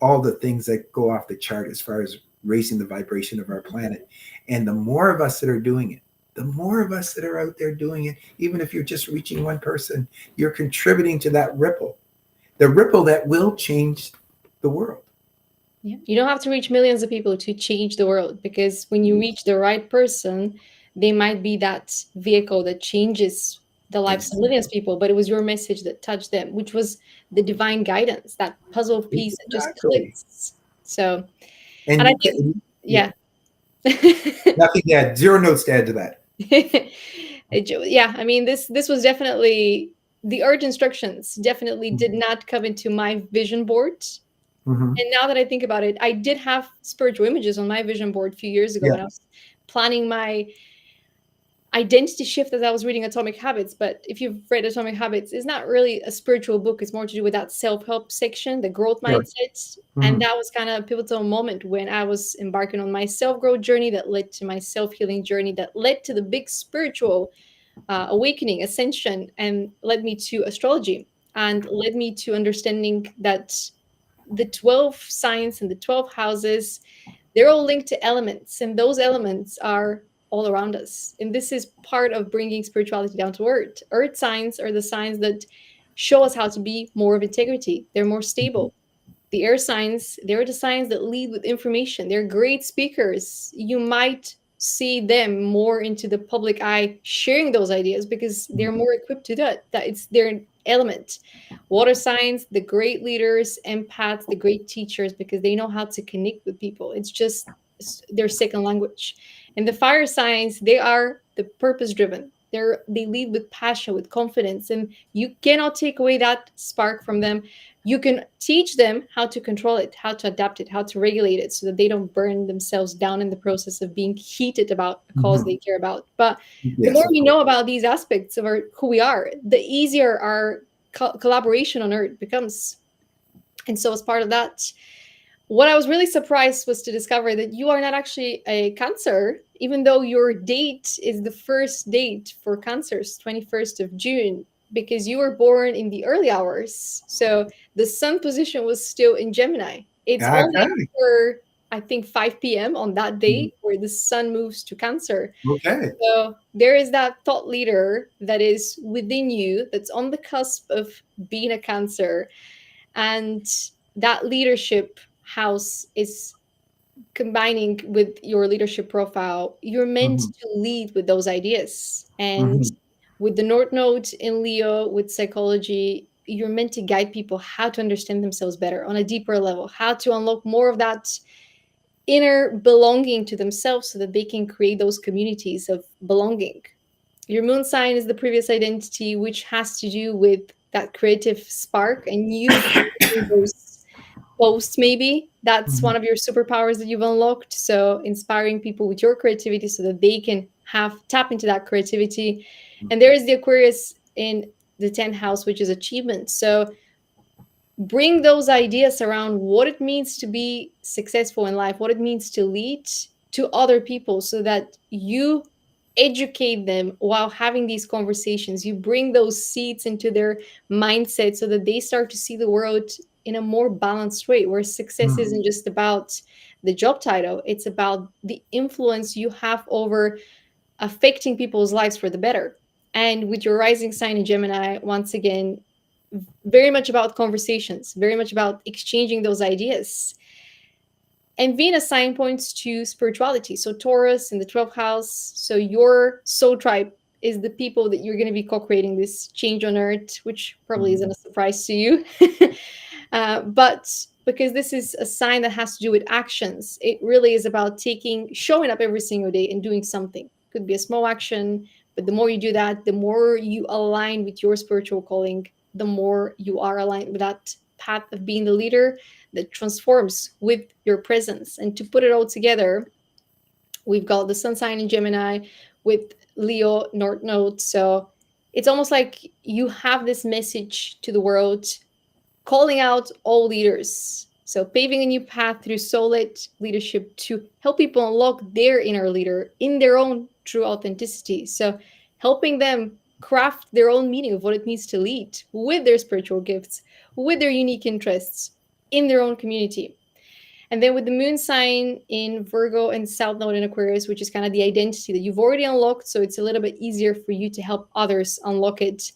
all the things that go off the chart as far as raising the vibration of our planet. And the more of us that are doing it, the more of us that are out there doing it, even if you're just reaching one person, you're contributing to that ripple, the ripple that will change the world. Yeah. You don't have to reach millions of people to change the world because when you reach the right person, they might be that vehicle that changes the lives of millions of people, but it was your message that touched them, which was the divine guidance, that puzzle piece that just Exactly. clicks. So, And and I you think, can, yeah, yeah. nothing to add, zero notes to add to that. Yeah, I mean this was definitely the art instructions definitely did Mhm. not come into my vision board. Mhm. And now that I think about it, I did have spiritual images on my vision board a few years ago Yeah. when I was planning my identity shift as I was reading Atomic Habits. But if you've read Atomic Habits, it's not really a spiritual book. It's more to do with that self-help section, the growth Sure. mindset. And Mhm. that was kind of a pivotal moment when I was embarking on my self-growth journey that led to my self-healing journey that led to the big spiritual awakening, ascension, and led me to astrology and led me to understanding that the 12 signs and the 12 houses, they're all linked to elements, and those elements are all around us. And this is part of bringing spirituality down to earth. Earth signs are the signs that show us how to be more of integrity, they're more Mhm. stable. The air signs, they're the signs that lead with information. They're great speakers. You might see them more into the public eye sharing those ideas because they're Mhm. more equipped to that. That it's their element. Water signs, the great leaders, empaths, the great teachers because they know how to connect with people. It's just their second language. And the fire signs, they are the purpose driven. They lead with passion, with confidence, and you cannot take away that spark from them. You can teach them how to control it, how to adapt it, how to regulate it so that they don't burn themselves down in the process of being heated about a cause Mhm. they care about. But the more Yes, of we course. know about these aspects of who we are, the easier our collaboration on earth becomes. And so, as part of that, what I was really surprised was to discover that you are not actually a Cancer, even though your date is the first date for Cancers, 21st of June, because you were born in the early hours. So the sun position was still in Gemini. It's only Okay. after, I think, 5 p.m. on that day where the sun moves to Cancer. Okay. So there is that thought leader that is within you, that's on the cusp of being a Cancer. And that leadership house is combining with your leadership profile. You're meant Hmm. to lead with those ideas. And Hmm. with the North Node in Leo, with psychology, you're meant to guide people how to understand themselves better on a deeper level, how to unlock more of that inner belonging to themselves so that they can create those communities of belonging. Your moon sign is the previous identity, which has to do with that creative spark and you creating those posts, maybe. That's Hmm. one of your superpowers that you've unlocked. So inspiring people with your creativity so that they can have tap into that creativity. And there is the Aquarius in the 10th house, which is achievement. So bring those ideas around what it means to be successful in life, what it means to lead to other people so that you educate them while having these conversations. You bring those seeds into their mindset so that they start to see the world in a more balanced way, where success Hmm. isn't just about the job title, it's about the influence you have over affecting people's lives for the better. And with your rising sign in Gemini, once again, very much about conversations, very much about exchanging those ideas. And Venus sign points to spirituality. So Taurus in the 12th house. So your soul tribe is the people that you're going to be co-creating this change on earth, which probably isn't Hmm. a surprise to you. But because this is a sign that has to do with actions, it really is about showing up every single day and doing something. Could be a small action, but the more you do that, the more you align with your spiritual calling, the more you are aligned with that path of being the leader that transforms with your presence. And to put it all together, we've got the sun sign in Gemini with Leo North Node. So it's almost like you have this message to the world calling out all leaders. So paving a new path through solid leadership to help people unlock their inner leader in their own true authenticity. So helping them craft their own meaning of what it means to lead with their spiritual gifts, with their unique interests in their own community. And then with the moon sign in Virgo and South Node in Aquarius, which is kind of the identity that you've already unlocked, so it's a little bit easier for you to help others unlock it.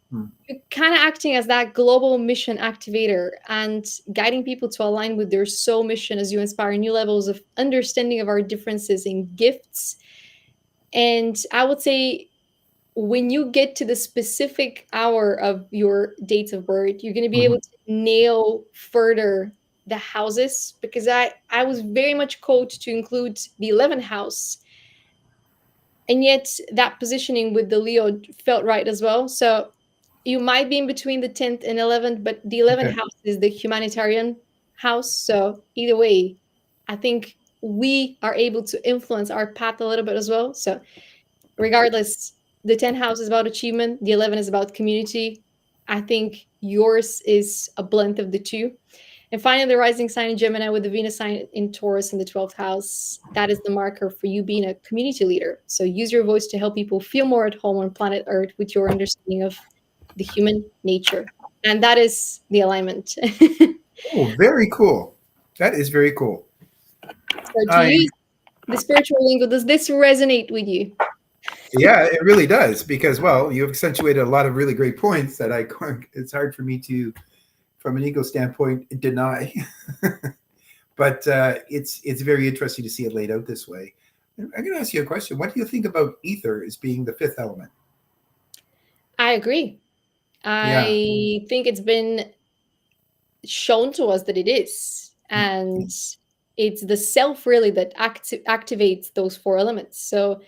Hmm. You're kind of acting as that global mission activator and guiding people to align with their soul mission as you inspire new levels of understanding of our differences in gifts. And I would say when you get to the specific hour of your date of birth, you're going to be able Hmm. to nail further the houses, because I was very much coached to include the 11th house, and yet that positioning with the Leo felt right as well. So you might be in between the 10th and 11th, but the 11th Okay. house is the humanitarian house. So either way, I think we are able to influence our path a little bit as well. So regardless, the 10th house is about achievement, the 11 is about community. I think yours is a blend of the two. And finally, the rising sign in Gemini with the Venus sign in Taurus in the 12th house. That is the marker for you being a community leader. So use your voice to help people feel more at home on planet Earth with your understanding of the human nature. And that is the alignment. So Oh, very cool. That is very cool. to I use the spiritual lingo, does this resonate with you? Yeah, it really does because well, you've accentuated a lot of really great points that I it's hard for me to, from an ego standpoint, deny. But it's very interesting to see it laid out this way. I'm going to ask you a question. What do you think about ether as being the fifth element? I agree. Yeah. I think it's been shown to us that it is. And it's the self really that activates those four elements. So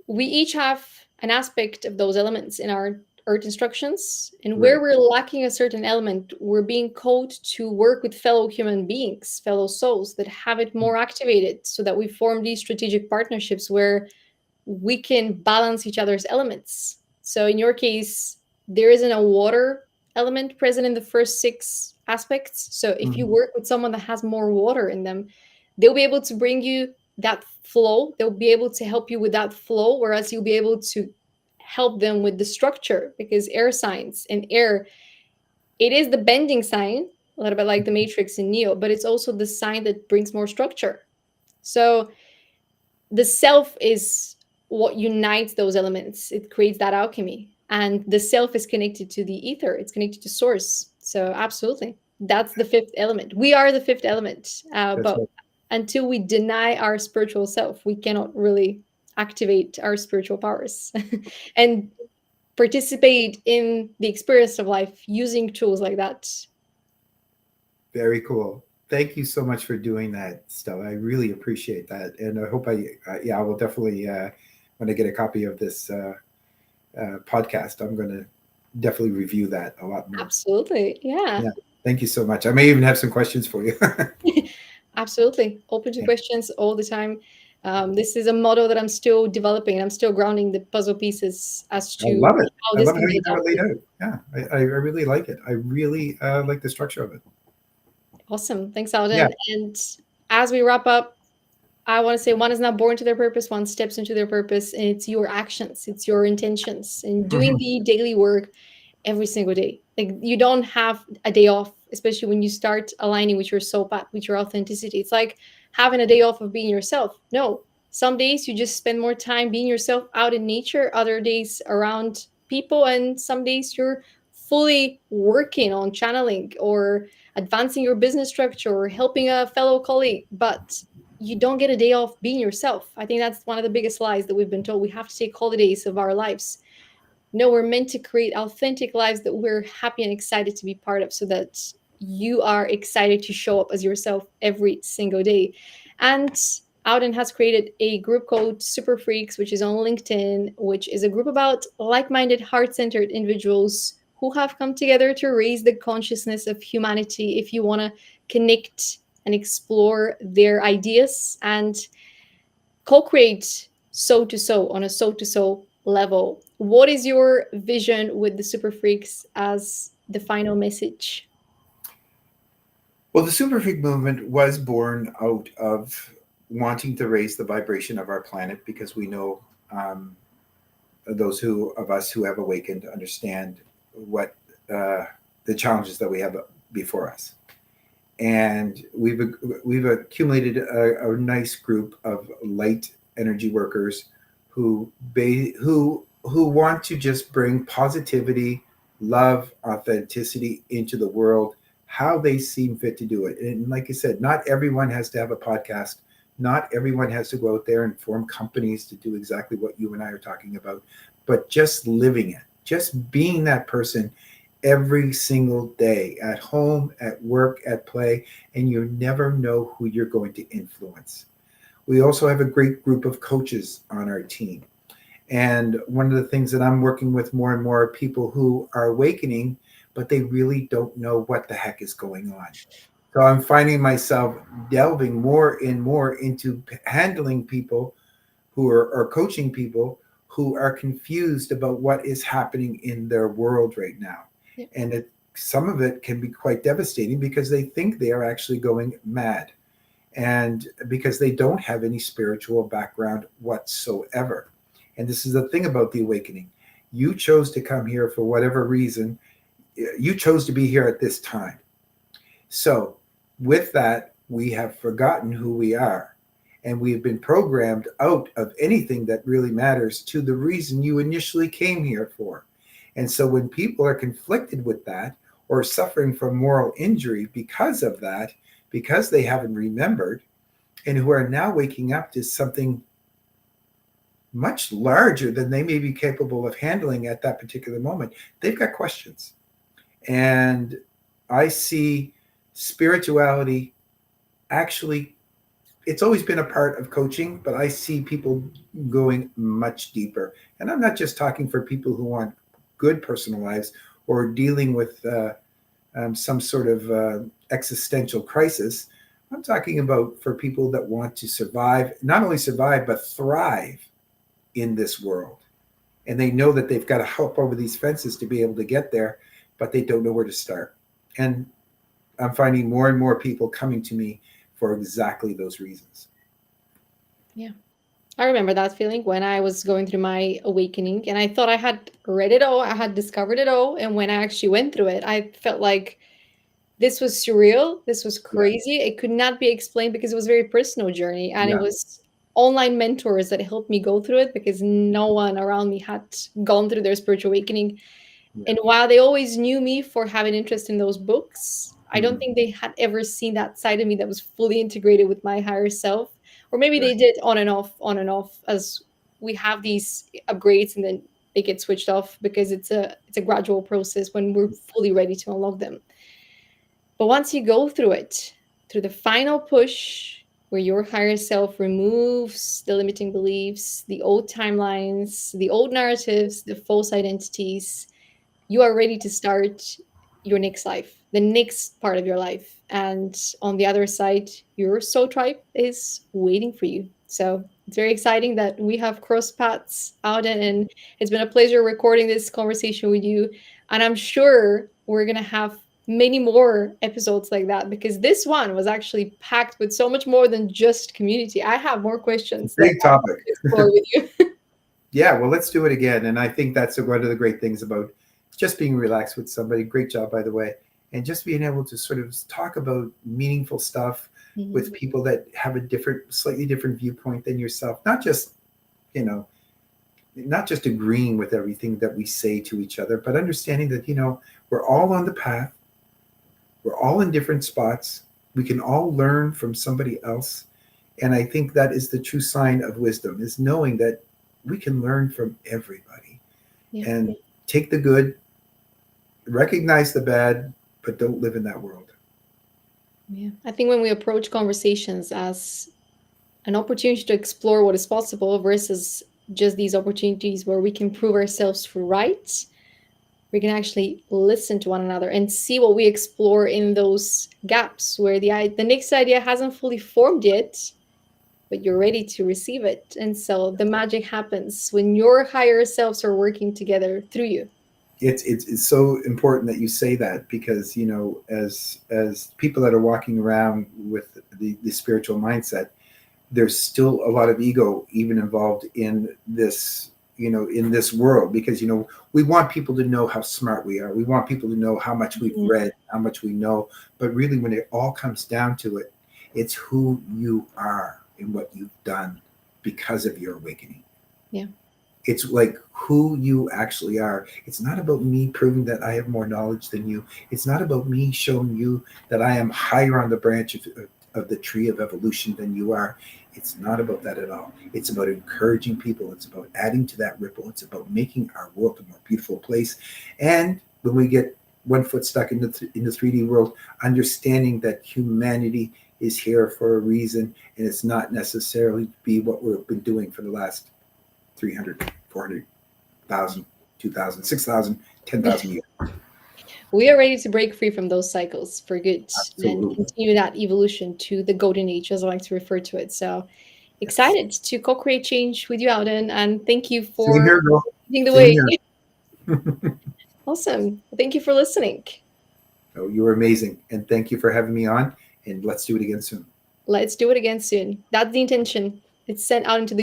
we each have an aspect of those elements in our earth instructions. And where Right. we're lacking a certain element, we're being called to work with fellow human beings, fellow souls that have it more activated so that we form these strategic partnerships where we can balance each other's elements. So in your case, there isn't a water element present in the first six aspects. So if you Mhm. work with someone that has more water in them, they'll be able to bring you that flow. They'll be able to help you with that flow, whereas you'll be able to help them with the structure, because air signs and air, it is the bending sign, a little bit like the Matrix in Neo, but it's also the sign that brings more structure. So the self is what unites those elements. It creates that alchemy. And the self is connected to the ether, it's connected to source. So, absolutely. That's the fifth element. We are the fifth element. That's But right. until we deny our spiritual self, we cannot really activate our spiritual powers and participate in the experience of life using tools like that. Very cool. Thank you so much for doing that, Stella. I really appreciate that, and I hope I will definitely when I get a copy of this podcast, I'm going to definitely review that a lot more. Absolutely. Yeah. Yeah. Thank you so much. I may even have some questions for you. Absolutely. Open to Yeah. questions all the time. This is a model that I'm still developing. I'm still grounding the puzzle pieces as I to love it. how I this love can how be you have it laid adapted. out. Yeah, I really like it. I really like the structure of it. Awesome. Thanks, Yeah. Alden. And as we wrap up, I want to say one is not born to their purpose, one steps into their purpose, and it's your actions, it's your intentions, and doing Mhm. the daily work every single day. Like you don't have a day off, especially when you start aligning with your soul path, with your authenticity. It's like having a day off of being yourself. No, some days you just spend more time being yourself out in nature, other days around people, and some days you're fully working on channeling or advancing your business structure or helping a fellow colleague. But you don't get a day off being yourself. I think that's one of the biggest lies that we've been told. We have to take holidays of our lives. No, we're meant to create authentic lives that we're happy and excited to be part of, so that you are excited to show up as yourself every single day. And Auden has created a group called SuperFreques, which is on LinkedIn, which is a group about like minded, heart centered individuals who have come together to raise the consciousness of humanity. If you want to connect and explore their ideas and co-create soul to soul on a soul to soul level. What is your vision with the Super Freaks as the final message? Well, the Superfreak movement was born out of wanting to raise the vibration of our planet because we know those who of us who have awakened understand what uh, the challenges that we have before us, and we've accumulated a nice group of light energy workers who want to just bring positivity, love, authenticity into the world, how they seem fit to do it. And like I said, not everyone has to have a podcast. Not everyone has to go out there and form companies to do exactly what you and I are talking about, but just living it, just being that person every single day at home, at work, at play, and you never know who you're going to influence. We also have a great group of coaches on our team. And one of the things that I'm working with more and more are people who are awakening, but they really don't know what the heck is going on. So I'm finding myself delving more and more into handling people who are or coaching people who are confused about what is happening in their world right now. Yeah. And some of it can be quite devastating because they think they are actually going mad and because they don't have any spiritual background whatsoever. And this is the thing about the awakening. You chose to come here for whatever reason. You chose to be here at this time. So, with that, we have forgotten who we are. And we've been programmed out of anything that really matters to the reason you initially came here for. And so, when people are conflicted with that or suffering from moral injury because of that, because they haven't remembered, and who are now waking up to something much larger than they may be capable of handling at that particular moment, they've got questions. And I see spirituality actually, it's always been a part of coaching, but I see people going much deeper. And I'm not just talking for people who want good personal lives or dealing with some sort of existential crisis. I'm talking about for people that want to survive, not only survive, but thrive in this world. And they know that they've got to hop over these fences to be able to get there, but they don't know where to start. And I'm finding more and more people coming to me for exactly those reasons. Yeah. I remember that feeling when I was going through my awakening and I thought I had read it all, I had discovered it all. And when I actually went through it, I felt like this was surreal. This was Yeah, crazy. It could not be explained because it was a very personal journey. And it yeah, was online mentors that helped me go through it because no one around me had gone through their spiritual awakening. yeah. And while they always knew me for having interest in those books, I don't Mhm. think they had ever seen that side of me that was fully integrated with my higher self. Or maybe Right. they did on and off as we have these upgrades and then they get switched off because it's a gradual process when we're fully ready to unlock them. But once you go through it, through the final push where your higher self removes the limiting beliefs, the old timelines, the old narratives, the false identities, you are ready to start your next life, the next part of your life. And on the other side, your soul tribe is waiting for you. So it's very exciting that we have crossed paths out, and it's been a pleasure recording this conversation with you. And I'm sure we're going to have many more episodes like that because this one was actually packed with so much more than just community. I have more questions that Big I want topic. to explore with you. Yeah, well, let's do it again. And I think that's one of the great things about just being relaxed with somebody. Great job, by the way. And just being able to sort of talk about meaningful stuff with Mhm. people that have a different, slightly different viewpoint than yourself. Not just, you know, not just agreeing with everything that we say to each other, but understanding that, we're all on the path. We're all in different spots. We can all learn from somebody else. And I think that is the true sign of wisdom, is knowing that we can learn from everybody Yeah. and take the good, recognize the bad, but don't live in that world. Yeah. I think when we approach conversations as an opportunity to explore what is possible versus just these opportunities where we can prove ourselves right, we can actually listen to one another and see what we explore in those gaps where the next idea hasn't fully formed yet, but you're ready to receive it. And so the magic happens when your higher selves are working together through you. It's so important that you say that, because as people that are walking around with the spiritual mindset, there's still a lot of ego even involved in this, in this world, because we want people to know how smart we are, we want people to know how much we've Mhm. read, how much we know, but really when it all comes down to it, it's who you are and what you've done because of your awakening. Yeah. It's like who you actually are. It's not about me proving that I have more knowledge than you. It's not about me showing you that I am higher on the branch of the tree of evolution than you are. It's not about that at all. It's about encouraging people. It's about adding to that ripple. It's about making our world a more beautiful place. And when we get one foot stuck in the 3D world, understanding that humanity is here for a reason, and it's not necessarily be what we've been doing for the last 300, 400,000, 2,000, 6,000, 10,000 years. We are ready to break free from those cycles for good and Absolutely. continue that evolution to the golden age, as I like to refer to it. So Yes. excited to co-create change with you, Alden, and thank you Same for here, girl. leading the Same way. here. Awesome. Thank you for listening. Oh, you were amazing. And thank you for having me on. And let's do it again soon. Let's do it again soon. That's the intention. It's sent out into the